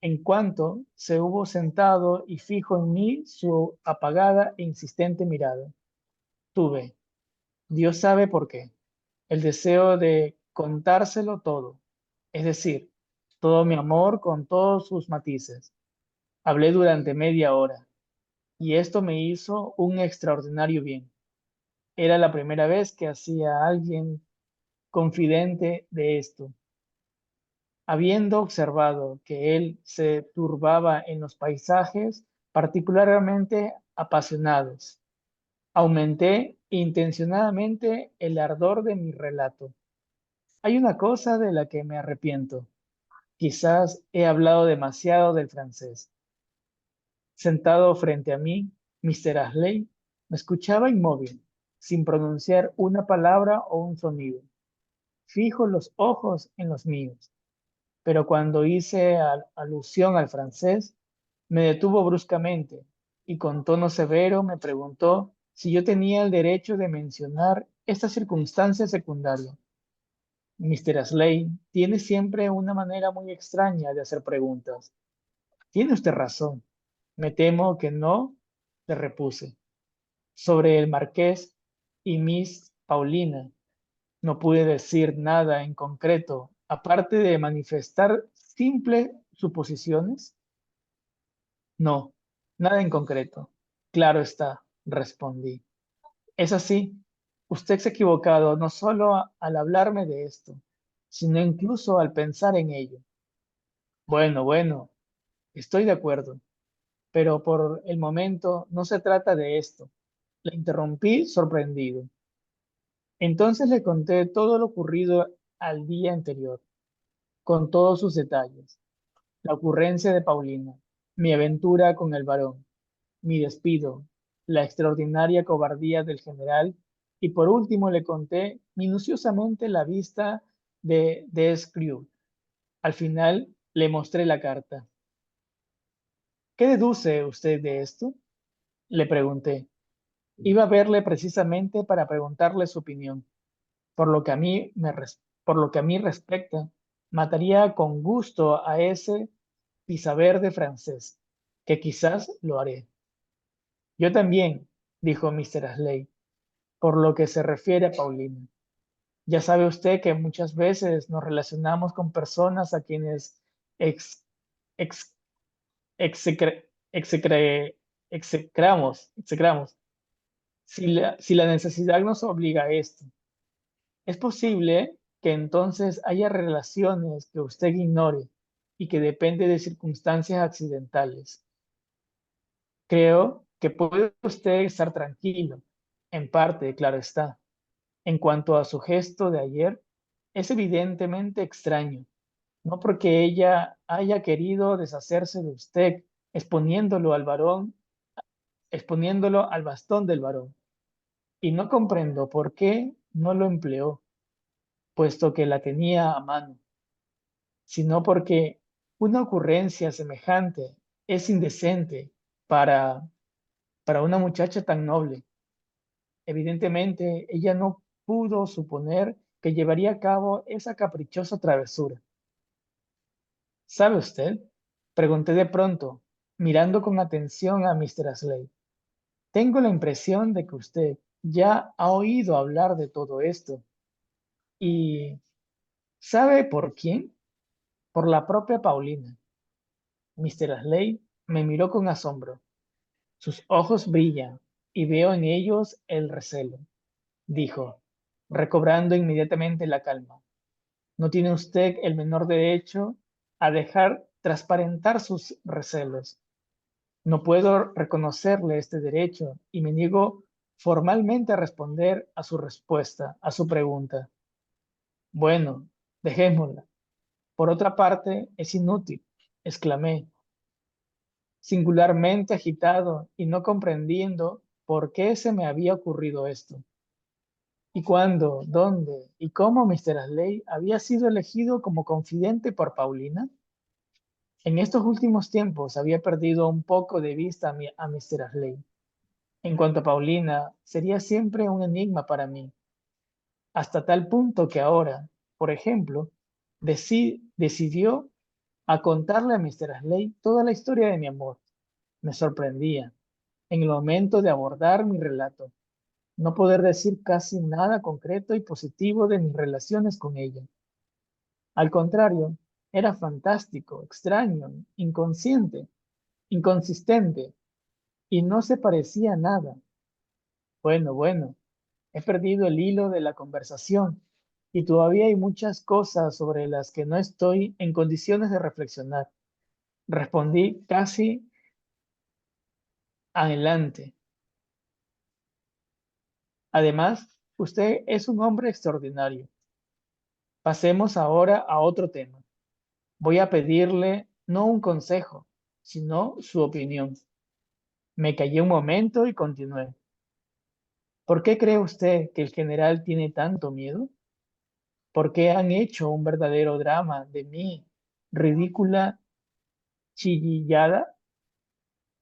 En cuanto se hubo sentado y fijo en mí su apagada e insistente mirada, tuve, Dios sabe por qué, el deseo de contárselo todo, es decir, todo mi amor con todos sus matices. Hablé durante media hora y esto me hizo un extraordinario bien. Era la primera vez que hacía a alguien confidente de esto. Habiendo observado que él se turbaba en los paisajes particularmente apasionados, aumenté intencionadamente el ardor de mi relato. Hay una cosa de la que me arrepiento. Quizás he hablado demasiado del francés. Sentado frente a mí, Mr. Ashley me escuchaba inmóvil, sin pronunciar una palabra o un sonido, fijo los ojos en los míos. Pero cuando hice alusión al francés, me detuvo bruscamente y con tono severo me preguntó si yo tenía el derecho de mencionar esta circunstancia secundaria. Mr. Ashley tiene siempre una manera muy extraña de hacer preguntas. Tiene usted razón. Me temo que no, le repuse. sobre el marqués y Miss Paulina. No pude decir nada en concreto, aparte de manifestar simples suposiciones. No, nada en concreto. Claro está, respondí. Es así, usted se ha equivocado no solo al hablarme de esto, sino incluso al pensar en ello. Bueno, estoy de acuerdo, pero por el momento no se trata de esto. Le interrumpí sorprendido. Entonces le conté todo lo ocurrido al día anterior, con todos sus detalles, la ocurrencia de Paulina, mi aventura con el varón, mi despido, la extraordinaria cobardía del general y por último le conté minuciosamente la vista de Screw. Al final le mostré la carta. ¿Qué deduce usted de esto? Le pregunté. Iba a verle precisamente para preguntarle su opinión. Por lo que a mí por lo que a mí respecta, mataría con gusto a ese pisaverde francés, que quizás lo haré. Yo también, dijo Mr. Astley, por lo que se refiere a Paulina. Ya sabe usted que muchas veces nos relacionamos con personas a quienes ex, ex, execre- execre- execramos, si la necesidad nos obliga a esto. Es posible que entonces haya relaciones que usted ignore y que depende de circunstancias accidentales. Creo que puede usted estar tranquilo, en parte, claro está. En cuanto a su gesto de ayer, es evidentemente extraño, no porque ella haya querido deshacerse de usted, exponiéndolo al varón, exponiéndolo al bastón del varón, y no comprendo por qué no lo empleó, puesto que la tenía a mano, sino porque una ocurrencia semejante es indecente para, para una muchacha tan noble. Evidentemente, ella no pudo suponer que llevaría a cabo esa caprichosa travesura. ¿Sabe usted? Pregunté de pronto, mirando con atención a Mr. Astley. Tengo la impresión de que usted ya ha oído hablar de todo esto. ¿Y sabe por quién? Por la propia Paulina. Mr. Astley me miró con asombro. Sus ojos brillan y veo en ellos el recelo, dijo, recobrando inmediatamente la calma. No tiene usted el menor derecho a dejar transparentar sus recelos. No puedo reconocerle este derecho y me niego formalmente a responder a su respuesta, a su pregunta. Bueno, dejémosla. Por otra parte, es inútil, exclamé, singularmente agitado y no comprendiendo por qué se me había ocurrido esto. ¿Y cuándo, dónde y cómo Mr. Astley había sido elegido como confidente por Paulina? En estos últimos tiempos había perdido un poco de vista a Mr. Astley. En cuanto a Paulina, sería siempre un enigma para mí, hasta tal punto que ahora, por ejemplo, decidió a contarle a Mr. Astley toda la historia de mi amor. Me sorprendía, en el momento de abordar mi relato, no poder decir casi nada concreto y positivo de mis relaciones con ella. Al contrario, era fantástico, extraño, inconsciente, inconsistente, y no se parecía a nada. Bueno, he perdido el hilo de la conversación y todavía hay muchas cosas sobre las que no estoy en condiciones de reflexionar. Respondí casi adelante. Además, usted es un hombre extraordinario. Pasemos ahora a otro tema. Voy a pedirle no un consejo, sino su opinión. Me callé un momento y continué. ¿Por qué cree usted que el general tiene tanto miedo? ¿Por qué han hecho un verdadero drama de mí, ridícula chillillada,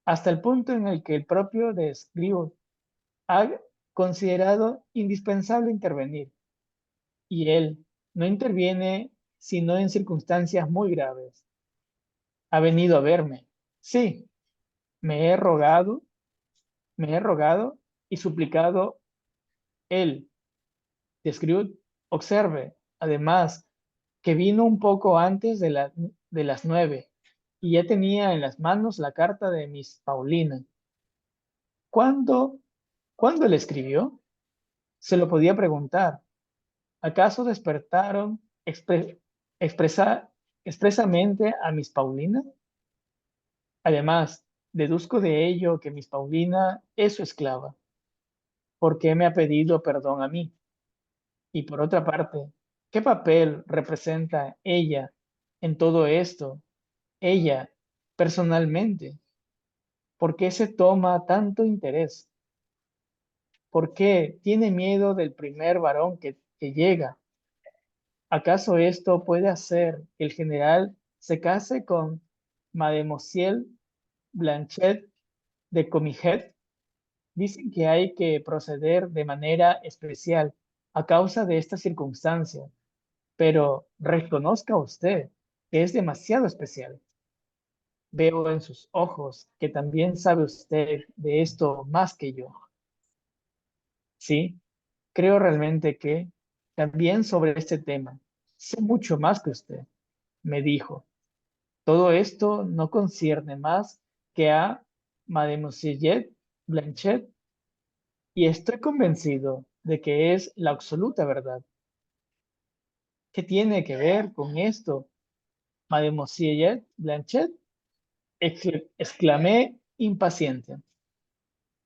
hasta el punto en el que el propio Desclio ha considerado indispensable intervenir, y él no interviene sino en circunstancias muy graves? Ha venido a verme. Sí, me he rogado, me he rogado y suplicado él, de Scrooge, observe, además, que vino un poco antes de las 9 y ya tenía en las manos la carta de Miss Paulina. ¿Cuándo, ¿cuándo le escribió? Se lo podía preguntar. ¿Acaso despertaron expresa- expresamente a Miss Paulina? Además, deduzco de ello que Miss Paulina es su esclava. ¿Por qué me ha pedido perdón a mí? Y por otra parte, ¿qué papel representa ella en todo esto? Ella, personalmente, ¿por qué se toma tanto interés? ¿Por qué tiene miedo del primer varón que llega? ¿Acaso esto puede hacer que el general se case con Mademoiselle Blanchette de Comiget? Dicen que hay que proceder de manera especial a causa de esta circunstancia, pero reconozca usted que es demasiado especial. Veo en sus ojos que también sabe usted de esto más que yo. Sí, creo realmente que también sobre este tema sé mucho más que usted, me dijo. Todo esto no concierne más que a Mademoiselle Blanchette y estoy convencido de que es la absoluta verdad. ¿Qué tiene que ver con esto, Mademoiselle Blanchette? Exclamé impaciente.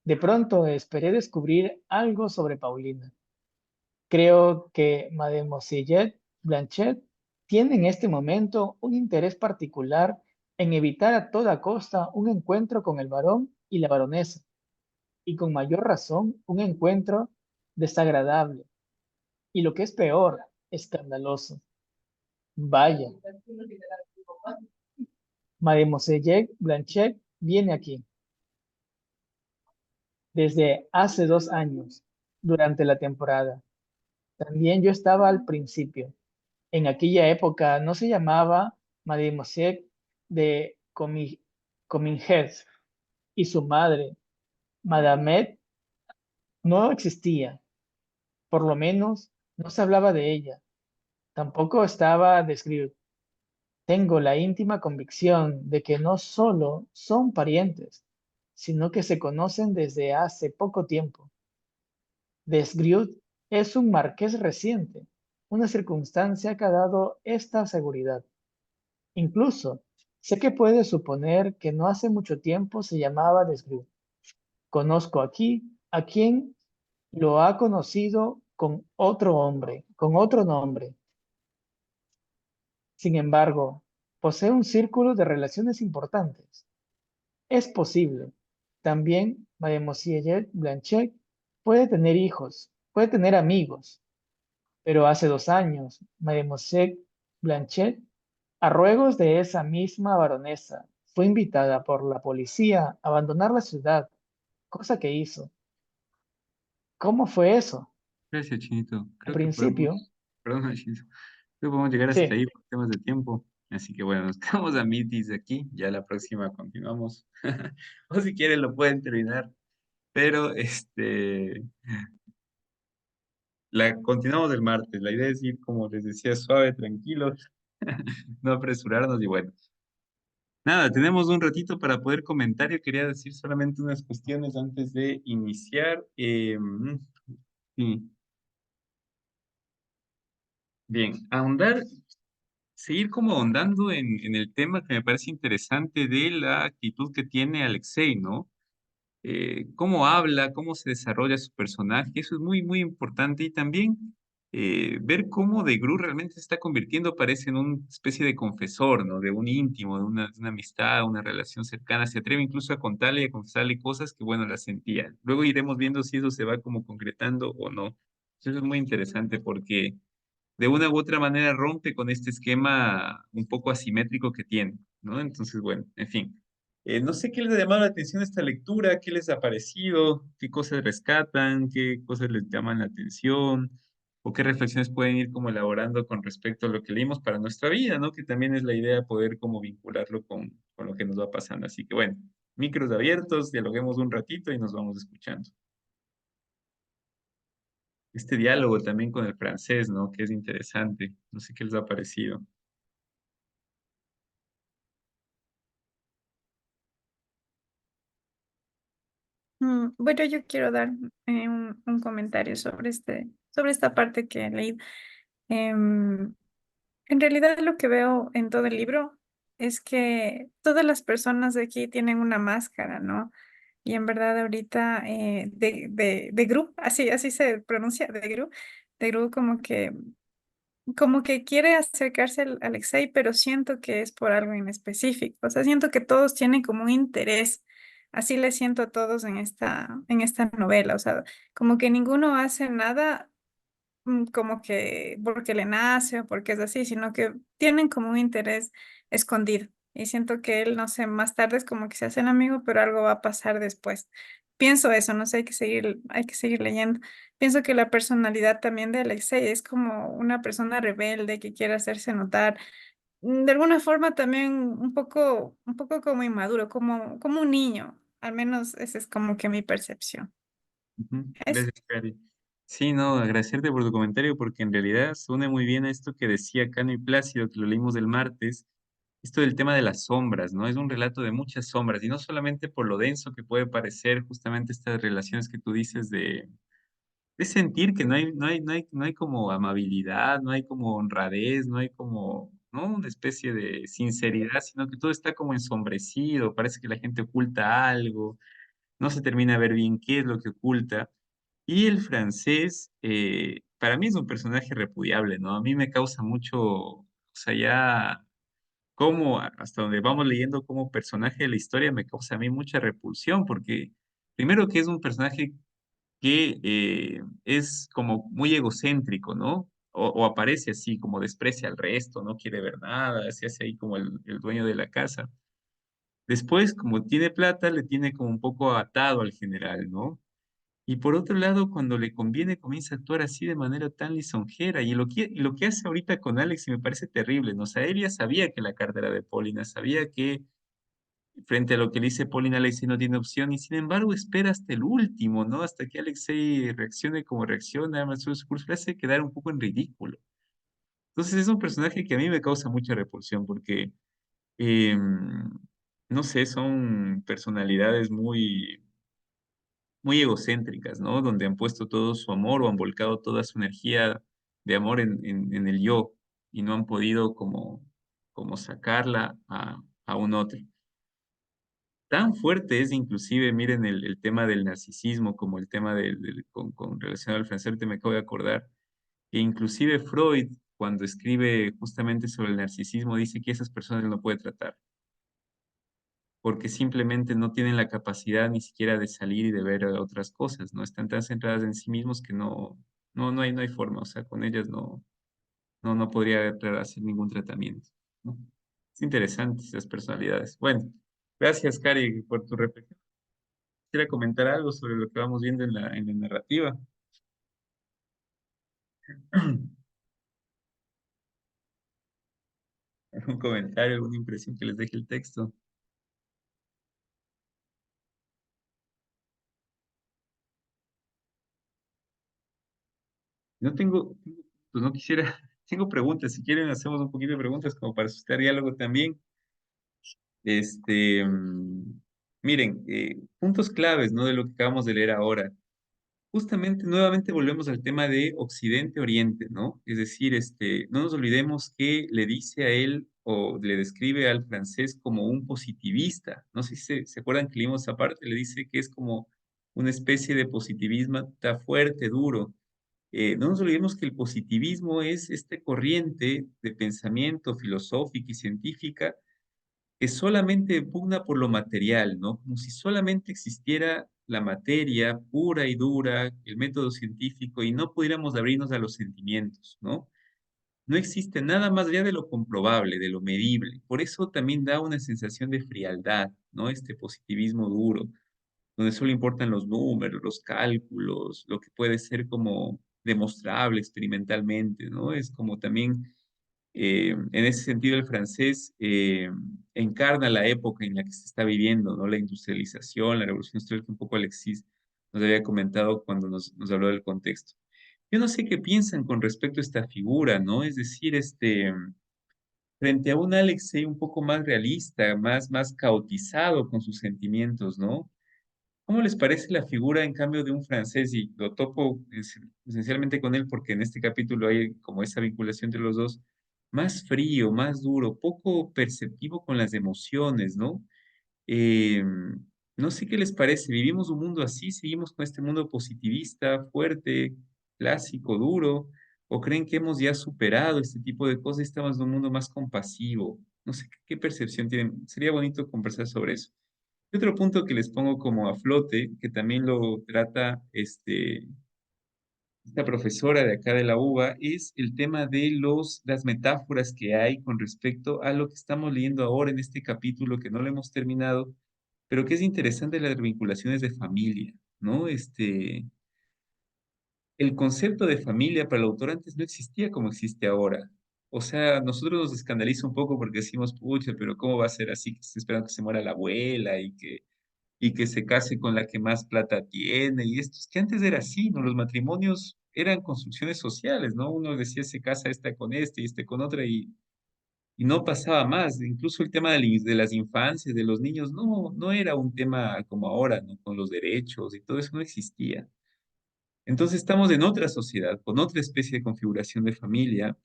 De pronto esperé descubrir algo sobre Paulina. Creo que Mademoiselle Blanchette tiene en este momento un interés particular en evitar a toda costa un encuentro con el varón y la baronesa, y con mayor razón un encuentro desagradable, y lo que es peor, escandaloso. Vaya, Mademoiselle Blanchette viene aquí desde hace 2 años, durante la temporada. También yo estaba al principio. En aquella época no se llamaba Mademoiselle de Cominges y su madre, Madame, no existía. Por lo menos no se hablaba de ella. Tampoco estaba descrito. Tengo la íntima convicción de que no solo son parientes, sino que se conocen desde hace poco tiempo. Desgriud es un marqués reciente, una circunstancia que ha dado esta seguridad. Incluso sé que puede suponer que no hace mucho tiempo se llamaba Desgriud. Conozco aquí a quien lo ha conocido con otro hombre, con otro nombre. Sin embargo, posee un círculo de relaciones importantes. Es posible. También Mademoiselle Blanchet puede tener hijos, puede tener amigos, pero hace 2 años, Mademoiselle Blanchet, a ruegos de esa misma baronesa, fue invitada por la policía a abandonar la ciudad, cosa que hizo. ¿Cómo fue eso? Gracias, Chinito. Al Creo que principio, podemos, perdón, Chinito, creo que podemos llegar hasta sí, ahí por temas de tiempo. Así que bueno, nos quedamos a mitis aquí. Ya la próxima continuamos. O si quieren lo pueden terminar. Pero la continuamos el martes. La idea es ir, como les decía, suave, tranquilos, no apresurarnos y bueno. Nada, tenemos un ratito para poder comentar. Yo quería decir solamente unas cuestiones antes de iniciar. Sí, bien, ahondar, seguir como ahondando en el tema que me parece interesante de la actitud que tiene Alexei, ¿no? Cómo habla, cómo se desarrolla su personaje, eso es muy, muy importante. Y también ver cómo De Gru realmente se está convirtiendo, parece, en una especie de confesor, ¿no? De un íntimo, de una amistad, una relación cercana. Se atreve incluso a contarle y a confesarle cosas que, bueno, las sentía. Luego iremos viendo si eso se va como concretando o no. Eso es muy interesante porque de una u otra manera rompe con este esquema un poco asimétrico que tiene, ¿no? Entonces, bueno, en fin. No sé qué les ha llamado la atención esta lectura, qué les ha parecido, qué cosas rescatan, qué cosas les llaman la atención, o qué reflexiones pueden ir como elaborando con respecto a lo que leímos para nuestra vida, ¿no? Que también es la idea poder como vincularlo con lo que nos va pasando. Así que bueno, micros abiertos, dialoguemos un ratito y nos vamos escuchando. este diálogo también con el francés, ¿no? Que es interesante. No sé qué les ha parecido. Bueno, yo quiero dar un comentario sobre sobre esta parte que he leído. Em, en realidad lo que veo en todo el libro es que todas las personas de aquí tienen una máscara, ¿no? Y en verdad ahorita de Gru, así se pronuncia, de Gru como que quiere acercarse al Alexei, pero siento que es por algo en específico. O sea, siento que todos tienen como un interés. Así le siento a todos en en esta novela. O sea, como que ninguno hace nada como que porque le nace o porque es así, sino que tienen como un interés escondido. Y siento que él, no sé, más tarde es como que se hacen amigos, pero algo va a pasar después. Pienso eso, no sé, hay que seguir leyendo. Pienso que la personalidad también de Alexei es como una persona rebelde que quiere hacerse notar. De alguna forma también un poco como inmaduro, como un niño. Al menos esa es como que mi percepción. Ujú. Eso. Gracias, Cari. Sí, no, agradecerte por tu comentario porque en realidad se une muy bien a esto que decía Cano y Plácido, que lo leímos el martes, esto del tema de las sombras, ¿no? Es un relato de muchas sombras y no solamente por lo denso que puede parecer justamente estas relaciones que tú dices de sentir que no hay como amabilidad, no hay como honradez, no hay como, ¿no? Una especie de sinceridad, sino que todo está como ensombrecido, parece que la gente oculta algo, no se termina a ver bien qué es lo que oculta. Y el francés, para mí es un personaje repudiable, ¿no? A mí me causa mucho, o sea, ya como hasta donde vamos leyendo como personaje de la historia, me causa a mí mucha repulsión, porque primero que es un personaje que es como muy egocéntrico, ¿no? O aparece así, como desprecia al resto, no quiere ver nada, se hace ahí como el dueño de la casa. Después, como tiene plata, le tiene como un poco atado al general, ¿no? Y por otro lado, cuando le conviene, comienza a actuar así de manera tan lisonjera. Y lo que hace ahorita con Alex y me parece terrible, ¿no? O sea, él ya sabía que la carta era de Paulina, sabía que frente a lo que le dice Paulina, Alexei no tiene opción y sin embargo espera hasta el último, ¿no? Hasta que Alexei reaccione como reacciona, además su discurso le hace quedar un poco en ridículo. Entonces es un personaje que a mí me causa mucha repulsión porque, no sé, son personalidades muy egocéntricas, ¿no? Donde han puesto todo su amor o han volcado toda su energía de amor en el yo y no han podido como sacarla a un otro. Tan fuerte es inclusive, miren, el tema del narcisismo como el tema con relación al francés, ahorita me acabo de acordar, que inclusive Freud, cuando escribe justamente sobre el narcisismo, dice que esas personas él no puede tratar, porque simplemente no tienen la capacidad ni siquiera de salir y de ver otras cosas, ¿no? Están tan centradas en sí mismos que no hay forma, o sea, con ellas no podría hacer ningún tratamiento, ¿no? Es interesante esas personalidades. Bueno, gracias, Cari, por tu reflexión. Quisiera comentar algo sobre lo que vamos viendo en en la narrativa. ¿Algún comentario, alguna impresión que les deje el texto? No pues no quisiera, tengo preguntas. Si quieren, hacemos un poquito de preguntas como para suscitar diálogo también. Este, miren, puntos claves, ¿no? De lo que acabamos de leer ahora. Justamente, nuevamente volvemos al tema de Occidente-Oriente, ¿no? Es decir, no nos olvidemos que le dice a él o le describe al francés como un positivista. No sé si se acuerdan que leímos esa parte, le dice que es como una especie de positivismo está fuerte, duro. No nos olvidemos que el positivismo es esta corriente de pensamiento filosófica y científica que solamente pugna por lo material, ¿no? Como si solamente existiera la materia pura y dura, el método científico, y no pudiéramos abrirnos a los sentimientos, ¿no? No existe nada más allá de lo comprobable, de lo medible. Por eso también da una sensación de frialdad, ¿no? Este positivismo duro, donde solo importan los números, los cálculos, lo que puede ser como demostrable experimentalmente, ¿no? Es como también en ese sentido, el francés encarna la época en la que se está viviendo, ¿no? La industrialización, la revolución industrial que un poco Alexis nos había comentado cuando nos habló del contexto. Yo no sé qué piensan con respecto a esta figura, ¿no? Es decir, frente a un Alexei un poco más realista, más caotizado con sus sentimientos, ¿no? ¿Cómo les parece la figura, en cambio, de un francés? Y lo topo esencialmente con él porque en este capítulo hay como esa vinculación entre los dos, más frío, más duro, poco perceptivo con las emociones, ¿no? Eh, no sé qué les parece, ¿vivimos un mundo así? ¿Seguimos con este mundo positivista, fuerte, clásico, duro? ¿O creen que hemos ya superado este tipo de cosas y estamos en un mundo más compasivo? No sé qué percepción tienen. Sería bonito conversar sobre eso. Y otro punto que les pongo como a flote, que también lo trata esta profesora de acá de la UBA, es el tema de las metáforas que hay con respecto a lo que estamos leyendo ahora en este capítulo que no lo hemos terminado, pero que es interesante las vinculaciones de familia, ¿no? El concepto de familia para el autor antes no existía como existe ahora. O sea, nosotros nos escandaliza un poco porque decimos, pucha, pero ¿cómo va a ser así que se esperando que se muera la abuela y que se case con la que más plata tiene? Y esto es que antes era así, ¿no? Los matrimonios eran construcciones sociales, ¿no? Uno decía se casa esta con este y este con otra y no pasaba más. Incluso el tema de las infancias, de los niños, no era un tema como ahora, ¿no? Con los derechos y todo eso no existía. Entonces estamos en otra sociedad, con otra especie de configuración de familia,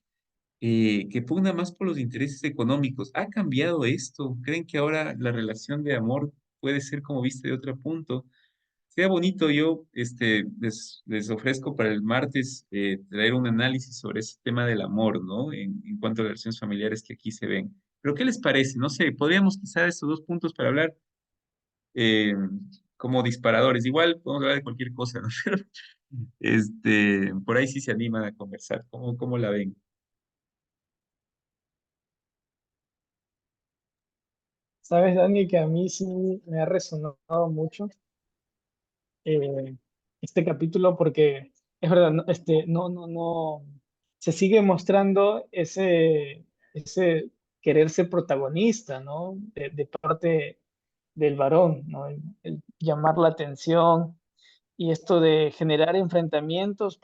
que pugna más por los intereses económicos. ¿Ha cambiado esto? ¿Creen que ahora la relación de amor puede ser como vista de otro punto? Sería bonito, yo les ofrezco para el martes traer un análisis sobre ese tema del amor, ¿no? En cuanto a las relaciones familiares que aquí se ven. Pero ¿qué les parece? No sé, podríamos quizá estos dos puntos para hablar eh, como disparadores. Igual podemos hablar de cualquier cosa, ¿no? Por ahí sí se animan a conversar. ¿Cómo la ven? Sabes, Dani, que a mí sí me ha resonado mucho eh, este capítulo porque es verdad, no, no, se sigue mostrando ese querer ser protagonista, ¿no? De parte del varón, ¿no? El llamar la atención y esto de generar enfrentamientos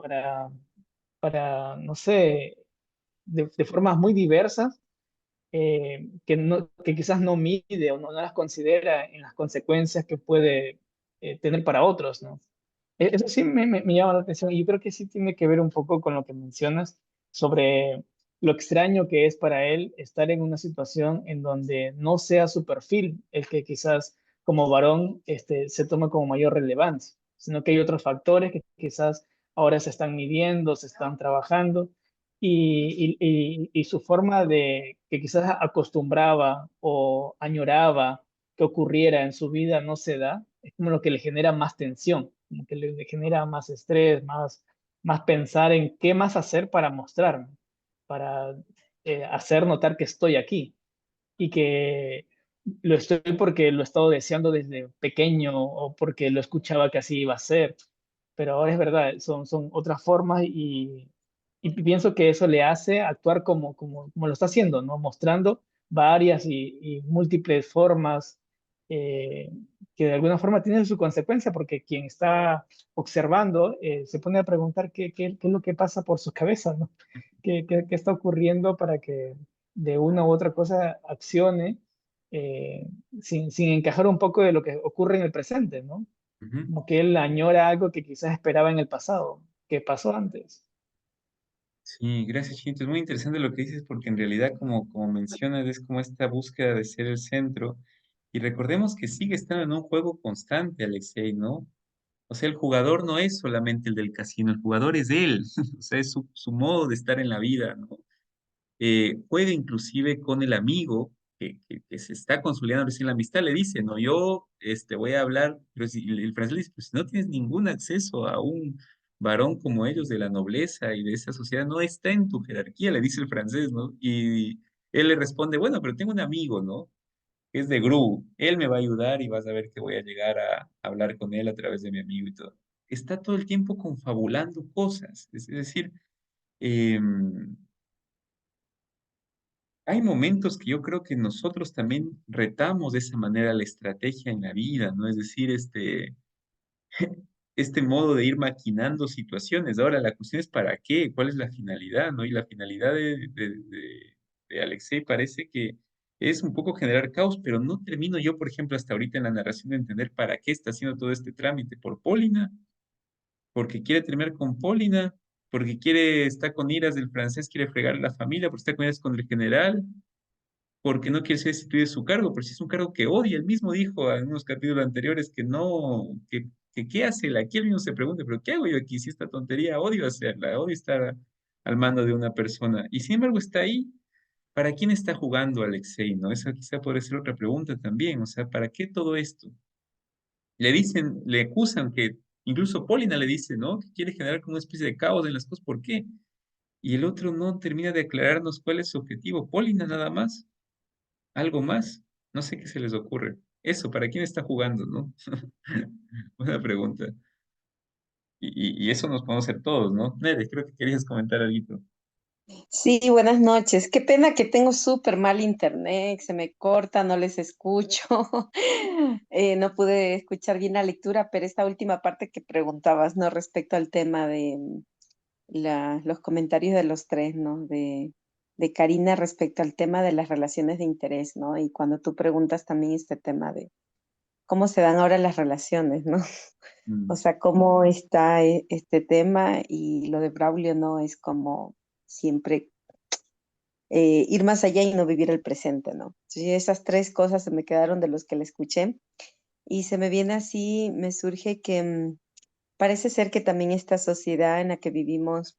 no sé, de formas muy diversas que quizás no mide o no las considera en las consecuencias que puede tener para otros, ¿no? Eso sí me llama la atención y yo creo que sí tiene que ver un poco con lo que mencionas sobre lo extraño que es para él estar en una situación en donde no sea su perfil el que quizás como varón se toma como mayor relevancia, sino que hay otros factores que quizás ahora se están midiendo, se están trabajando y su forma de que quizás acostumbraba o añoraba que ocurriera en su vida no se da, es como lo que le genera más tensión, como que le genera más estrés, más pensar en qué más hacer para mostrarme, para hacer notar que estoy aquí y que lo estoy porque lo he estado deseando desde pequeño o porque lo escuchaba que así iba a ser. Pero ahora es verdad, son otras formas y pienso que eso le hace actuar como lo está haciendo, ¿no? Mostrando varias y múltiples formas eh, que de alguna forma tienen su consecuencia porque quien está observando se pone a preguntar qué es lo que pasa por su cabeza, ¿no? ¿Qué está ocurriendo para que de una u otra cosa accione eh, sin encajar un poco de lo que ocurre en el presente, ¿no? Ujú. Como que él añora algo que quizás esperaba en el pasado, que pasó antes. Sí, gracias, Chinto. Es muy interesante lo que dices porque en realidad, como mencionas, es como esta búsqueda de ser el centro. Y recordemos que sigue estando en un juego constante, Alexei, ¿no? O sea, el jugador no es solamente el del casino, el jugador es él. O sea, es su modo de estar en la vida, ¿no? Juega inclusive con el amigo que se está consolidando recién la amistad, le dice, no, yo voy a hablar, pero si, el francés le dice, pues si no tienes ningún acceso a un varón como ellos de la nobleza y de esa sociedad, no está en tu jerarquía, le dice el francés, ¿no? Y él le responde, bueno, pero tengo un amigo, ¿no? Que es de Gru, él me va a ayudar y vas a ver que voy a llegar a hablar con él a través de mi amigo y todo. Está todo el tiempo confabulando cosas, es decir, em, hay momentos que yo creo que nosotros también retamos de esa manera la estrategia en la vida, ¿no? Es decir, este modo de ir maquinando situaciones. Ahora, la cuestión es para qué, cuál es la finalidad, ¿no? Y la finalidad de Alexei parece que es un poco generar caos, pero no termino yo, por ejemplo, hasta ahorita en la narración de entender para qué está haciendo todo este trámite. ¿Por Polina? Porque quiere terminar con Polina, porque quiere, está con iras del francés, quiere fregar a la familia, porque está con iras con el general, porque no quiere ser destituido de su cargo, pero si es un cargo que odia. Él mismo dijo en unos capítulos anteriores que no, que qué hace él aquí. Él mismo se pregunta, pero ¿qué hago yo aquí? Si esta tontería odio hacerla, odio estar al mando de una persona. Y sin embargo está ahí. ¿Para quién está jugando Alexei? ¿No? Esa quizá podría ser otra pregunta también. O sea, ¿para qué todo esto? Le dicen, le acusan que, incluso Polina le dice, ¿no? Que quiere generar como una especie de caos en las cosas. ¿Por qué? Y el otro no termina de aclararnos cuál es su objetivo. Polina nada más. ¿Algo más? No sé qué se les ocurre. Eso, ¿para quién está jugando, no? Buena pregunta. Y eso nos podemos hacer todos, ¿no? Nere, creo que querías comentar algo. Sí, buenas noches. Qué pena que tengo súper mal internet, se me corta, no les escucho. No pude escuchar bien la lectura, pero esta última parte que preguntabas, ¿no? Respecto al tema de los comentarios de los tres, ¿no? De Karina respecto al tema de las relaciones de interés, ¿no? Y cuando tú preguntas también este tema de cómo se dan ahora las relaciones, ¿no? O Mm, sea, cómo está este tema y lo de Braulio, ¿no? Es como siempre ir más allá y no vivir el presente, ¿no? Entonces, esas tres cosas se me quedaron de los que le escuché y se me viene así, me surge que parece ser que también esta sociedad en la que vivimos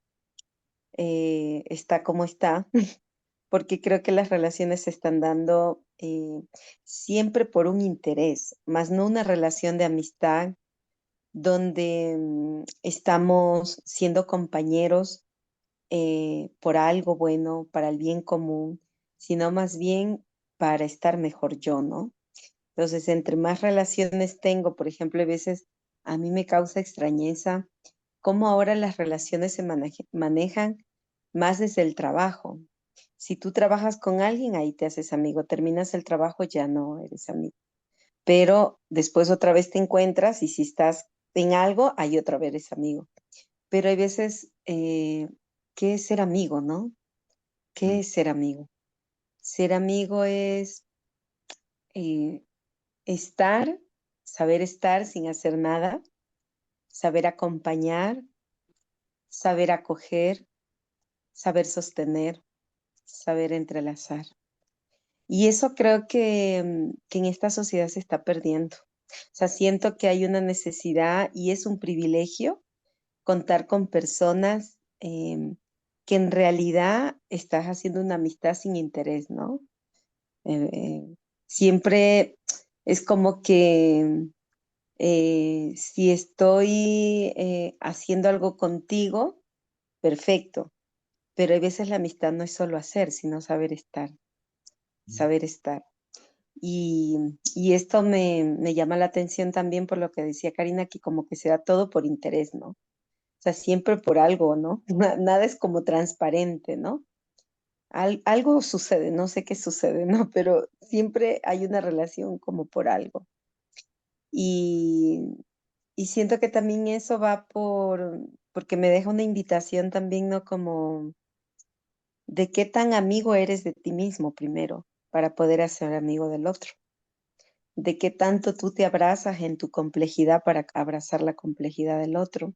está como está, porque creo que las relaciones se están dando siempre por un interés, más no una relación de amistad donde estamos siendo compañeros por algo bueno, para el bien común, sino más bien para estar mejor yo, ¿no? Entonces, entre más relaciones tengo, por ejemplo, a veces a mí me causa extrañeza cómo ahora las relaciones se manejan más desde el trabajo. Si tú trabajas con alguien, ahí te haces amigo. Terminas el trabajo, ya no eres amigo. Pero después otra vez te encuentras y si estás en algo, ahí otra vez eres amigo. Pero hay veces, ¿qué es ser amigo, no? ¿Qué mm, es ser amigo? Ser amigo es eh, estar, saber estar sin hacer nada, saber acompañar, saber acoger, saber sostener, saber entrelazar. Y eso creo que en esta sociedad se está perdiendo. O sea, siento que hay una necesidad y es un privilegio contar con personas que en realidad estás haciendo una amistad sin interés, ¿no? Eh, eh, siempre es como que si estoy haciendo algo contigo, perfecto, pero a veces la amistad no es solo hacer, sino saber estar, mm, saber estar. Y esto me llama la atención también por lo que decía Karina, que como que se da todo por interés, ¿no? O sea, siempre por algo, ¿no? Nada es como transparente, ¿no? Algo sucede, no sé qué sucede, ¿no? Pero siempre hay una relación como por algo. Y, y siento que también eso va porque me deja una invitación también, ¿no? Como de qué tan amigo eres de ti mismo primero para poder ser amigo del otro. De qué tanto tú te abrazas en tu complejidad para abrazar la complejidad del otro.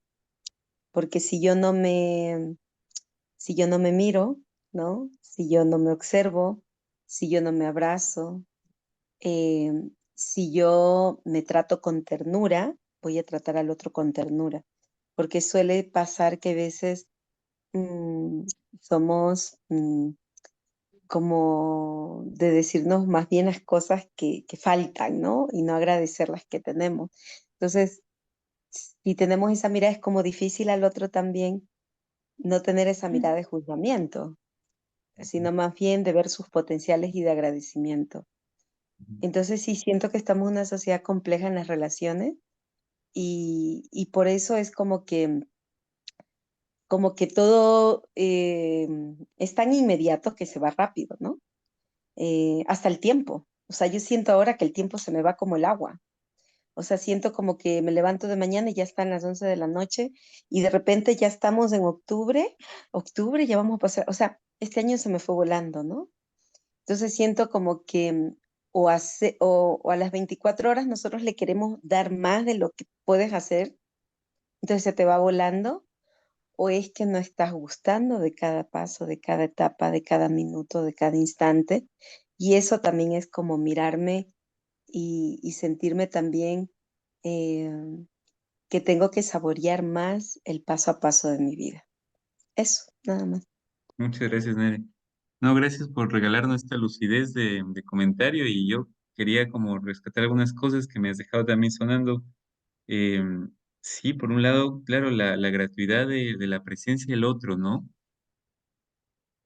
Porque si yo no me miro, ¿no? Si yo no me observo, si yo no me abrazo, eh, si yo me trato con ternura, voy a tratar al otro con ternura, porque suele pasar que a veces mm, somos como de decirnos más bien las cosas que faltan, ¿no? Y no agradecer las que tenemos. Entonces, si tenemos esa mirada, es como difícil al otro también no tener esa mirada de juzgamiento, sino más bien de ver sus potenciales y de agradecimiento. mm, Entonces sí siento que estamos en una sociedad compleja en las relaciones y por eso es como que todo es tan inmediato que se va rápido, ¿no? Hasta el tiempo. O sea, yo siento ahora que el tiempo se me va como el agua. O sea, siento como que me levanto de mañana y ya están las 11 de la noche y de repente ya estamos en octubre ya vamos a pasar, o sea, este año se me fue volando, ¿no? Entonces siento como que o a las 24 horas nosotros le queremos dar más de lo que puedes hacer, entonces se te va volando, o es que no estás gustando de cada paso, de cada etapa, de cada minuto, de cada instante. Y eso también es como mirarme y sentirme también eh, que tengo que saborear más el paso a paso de mi vida. Eso, nada más. Muchas gracias, Nere. No, gracias por regalarnos esta lucidez de comentario y yo quería como rescatar algunas cosas que me has dejado también sonando. Eh, sí, por un lado, claro, la gratuidad de la presencia del otro, ¿no?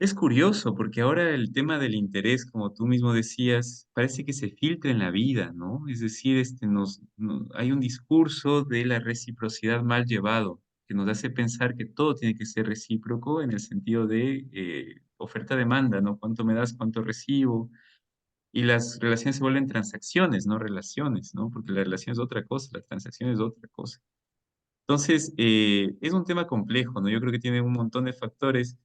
Es curioso, porque ahora el tema del interés, como tú mismo decías, parece que se filtra en la vida, ¿no? Es decir, hay un discurso de la reciprocidad mal llevado, que nos hace pensar que todo tiene que ser recíproco en el sentido de oferta-demanda, ¿no? ¿Cuánto me das, cuánto recibo? Y las relaciones se vuelven transacciones, no relaciones, ¿no? Porque la relación es otra cosa, la transacción es otra cosa. Entonces, es un tema complejo, ¿no? Yo creo que tiene un montón de factores.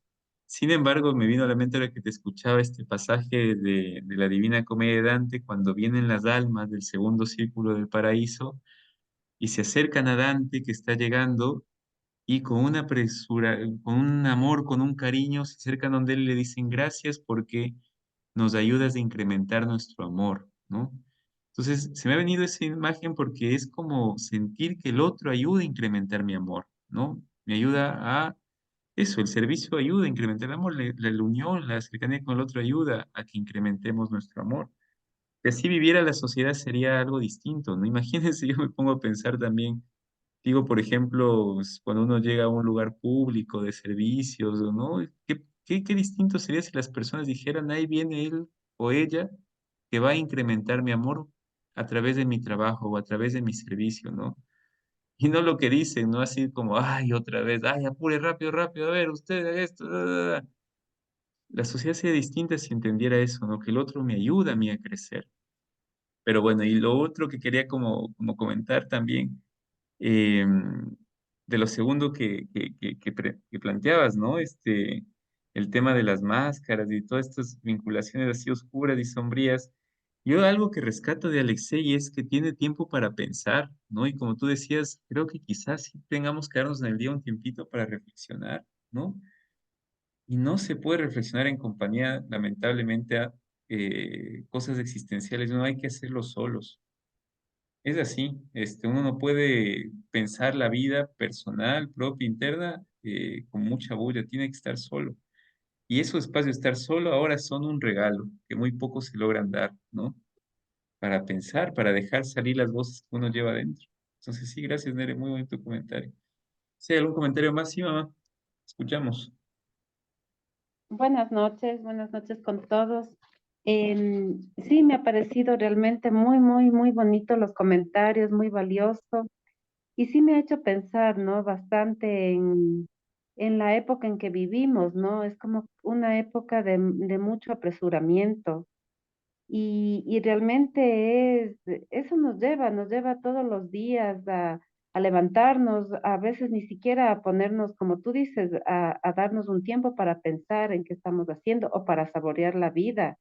Sin embargo, me vino a la mente ahora que te escuchaba este pasaje de la Divina Comedia de Dante, cuando vienen las almas del segundo círculo del paraíso y se acercan a Dante que está llegando y con una presura, con un amor, con un cariño, se acercan donde él y le dicen gracias porque nos ayudas a incrementar nuestro amor, ¿no? Entonces, se me ha venido esa imagen porque es como sentir que el otro ayuda a incrementar mi amor, ¿no? Me ayuda a eso, el servicio ayuda a incrementar el amor, la unión, la cercanía con el otro ayuda a que incrementemos nuestro amor. Si así viviera la sociedad sería algo distinto, ¿no? Imagínense, yo me pongo a pensar también, digo, por ejemplo, cuando uno llega a un lugar público de servicios, ¿no? ¿Qué distinto sería si las personas dijeran, ahí viene él o ella que va a incrementar mi amor a través de mi trabajo o a través de mi servicio, ¿no? Y no lo que dicen, ¿no? Así como, ay, otra vez, ay, apure rápido, rápido, a ver, usted esto. La sociedad sería distinta si entendiera eso, ¿no? Que el otro me ayuda a mí a crecer. Pero bueno, y lo otro que quería como comentar también, eh, de lo segundo que planteabas, ¿no? El tema de las máscaras y todas estas vinculaciones así oscuras y sombrías. Yo algo que rescato de Alexei es que tiene tiempo para pensar, ¿no? Y como tú decías, creo que quizás sí tengamos que darnos en el día un tiempito para reflexionar, ¿no? Y no se puede reflexionar en compañía, lamentablemente, a cosas existenciales, no hay que hacerlo solos. Es así, uno no puede pensar la vida personal, propia, interna, con mucha bulla, tiene que estar solo. Y esos espacios de estar solo ahora son un regalo que muy pocos se logran dar, ¿no? Para pensar, para dejar salir las voces que uno lleva adentro. Entonces, sí, gracias, Nere, muy bonito comentario. ¿Sí, algún comentario más? Sí, mamá. Escuchamos. Buenas noches con todos. Sí, me ha parecido realmente muy, muy, muy bonito los comentarios, muy valioso. Y sí me ha hecho pensar, ¿no? Bastante en la época en que vivimos, ¿no? Es como una época de mucho apresuramiento. Y realmente eso nos lleva todos los días a levantarnos, a veces ni siquiera a ponernos, como tú dices, a darnos un tiempo para pensar en qué estamos haciendo o para saborear la vida.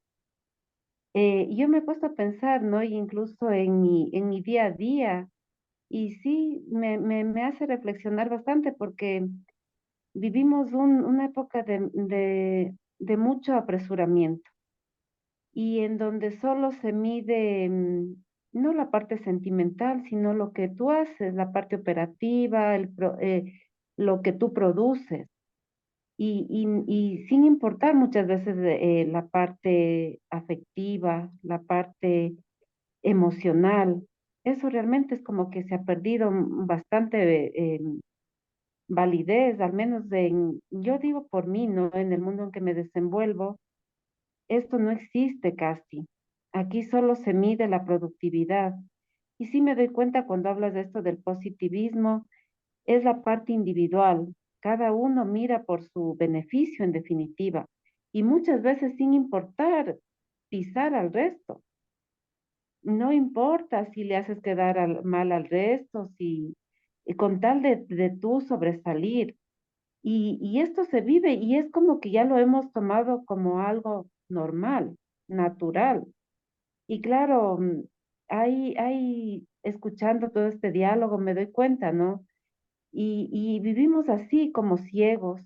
Yo me he puesto a pensar, ¿no? Y incluso en mi día a día, y sí, me hace reflexionar bastante porque vivimos una época de mucho apresuramiento y en donde solo se mide no la parte sentimental, sino lo que tú haces, la parte operativa, lo que tú produces. Y sin importar muchas veces la parte afectiva, la parte emocional, eso realmente es como que se ha perdido bastante validez, al menos yo digo por mí, ¿no? En el mundo en que me desenvuelvo, esto no existe casi. Aquí solo se mide la productividad. Y sí me doy cuenta cuando hablas de esto del positivismo, es la parte individual. Cada uno mira por su beneficio en definitiva. Y muchas veces sin importar pisar al resto. no importa si le haces quedar mal al resto, si, con tal de tú sobresalir. Y esto se vive y es como que ya lo hemos tomado como algo normal, natural. Y claro, escuchando todo este diálogo me doy cuenta, ¿no? Y vivimos así como ciegos,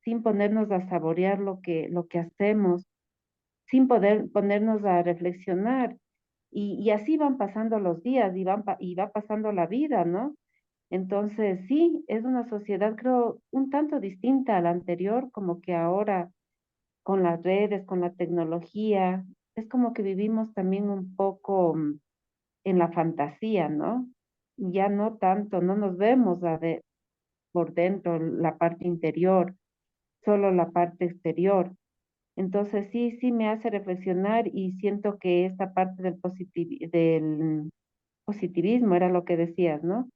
sin ponernos a saborear lo que hacemos, sin poder ponernos a reflexionar. Y así van pasando los días y va pasando la vida, ¿no? Entonces, sí, es una sociedad, creo, un tanto distinta a la anterior, como que ahora con las redes, con la tecnología, es como que vivimos también un poco en la fantasía, ¿no? Ya no tanto, no nos vemos por dentro, la parte interior, solo la parte exterior. Entonces, sí, sí me hace reflexionar y siento que esta parte del positivismo era lo que decías, ¿no?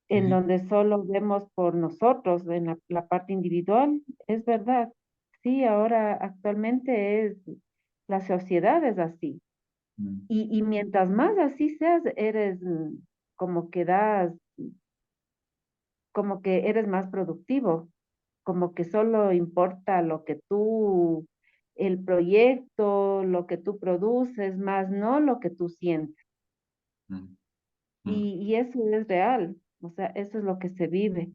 En Ujú. donde solo vemos por nosotros, en la parte individual, es verdad. Sí, ahora actualmente la sociedad es así. Mm, Y mientras más así seas, eres como que das, como que eres más productivo, como que solo importa lo que tú, el proyecto, lo que tú produces, más no lo que tú sientes. mm, mm, Y eso es real, o sea, eso es lo que se vive.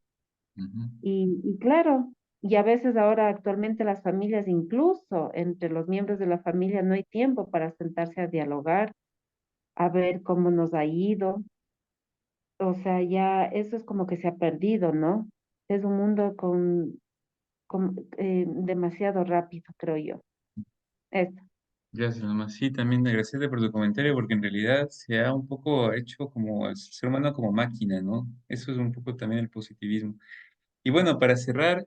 ujú. Y claro, y a veces ahora actualmente las familias, incluso entre los miembros de la familia, no hay tiempo para sentarse a dialogar, a ver cómo nos ha ido. O sea, ya eso es como que se ha perdido, ¿no? Es un mundo demasiado rápido, creo yo. Eso. Gracias, mamá. Sí, también agradecerte por tu comentario, porque en realidad se ha un poco hecho como el ser humano como máquina, ¿no? Eso es un poco también el positivismo. Y bueno, para cerrar,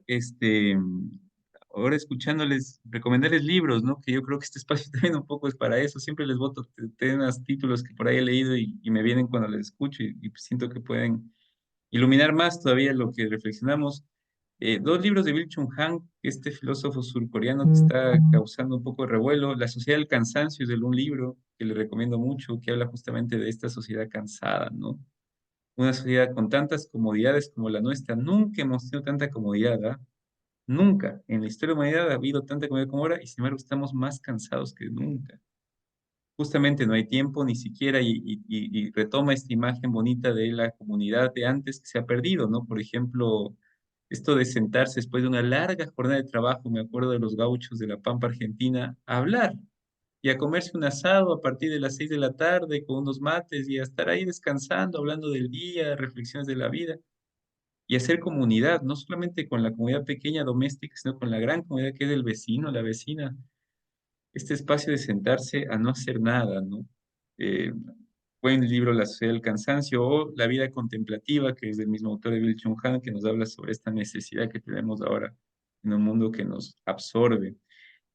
ahora escuchándoles, recomendarles libros, ¿no? Que yo creo que este espacio también un poco es para eso. Siempre les voto temas, títulos que por ahí he leído y me vienen cuando les escucho y siento que pueden iluminar más todavía lo que reflexionamos. Dos libros de Bill Chung Han, este filósofo surcoreano que está causando un poco de revuelo. La sociedad del cansancio es de un libro que le recomiendo mucho, que habla justamente de esta sociedad cansada, ¿no? Una sociedad con tantas comodidades como la nuestra. Nunca hemos tenido tanta comodidad, ¿ah? Nunca. En la historia de la humanidad ha habido tanta comodidad como ahora y sin embargo estamos más cansados que nunca. Justamente no hay tiempo ni siquiera y retoma esta imagen bonita de la comunidad de antes que se ha perdido, ¿no? Por ejemplo, esto de sentarse después de una larga jornada de trabajo, me acuerdo de los gauchos de la Pampa Argentina, a hablar y a comerse un asado a partir de las 6 de la tarde con unos mates y a estar ahí descansando, hablando del día, reflexiones de la vida y hacer comunidad, no solamente con la comunidad pequeña doméstica, sino con la gran comunidad que es el vecino, la vecina, este espacio de sentarse a no hacer nada, ¿no? Eh, Buen libro La sociedad del cansancio o La vida contemplativa, que es del mismo autor de Bill Chung Han, que nos habla sobre esta necesidad que tenemos ahora en un mundo que nos absorbe.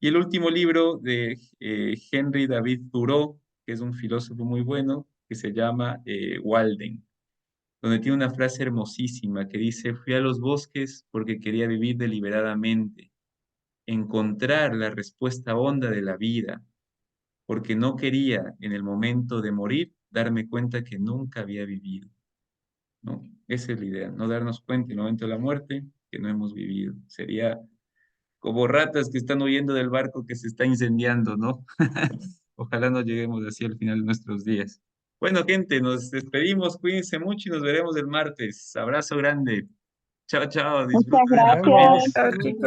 Y el último libro de Henry David Thoreau, que es un filósofo muy bueno, que se llama Walden, donde tiene una frase hermosísima que dice, fui a los bosques porque quería vivir deliberadamente, encontrar la respuesta honda de la vida, porque no quería en el momento de morir darme cuenta que nunca había vivido, ¿no? Esa es la idea, no darnos cuenta en el momento de la muerte que no hemos vivido. Sería como ratas que están huyendo del barco que se está incendiando, ¿no? Ojalá no lleguemos así al final de nuestros días. Bueno, gente, nos despedimos, cuídense mucho y nos veremos el martes. Abrazo grande. Chao, chao, Muchas disfruten de la Nos familia. gracias. vemos. Chao, chicos.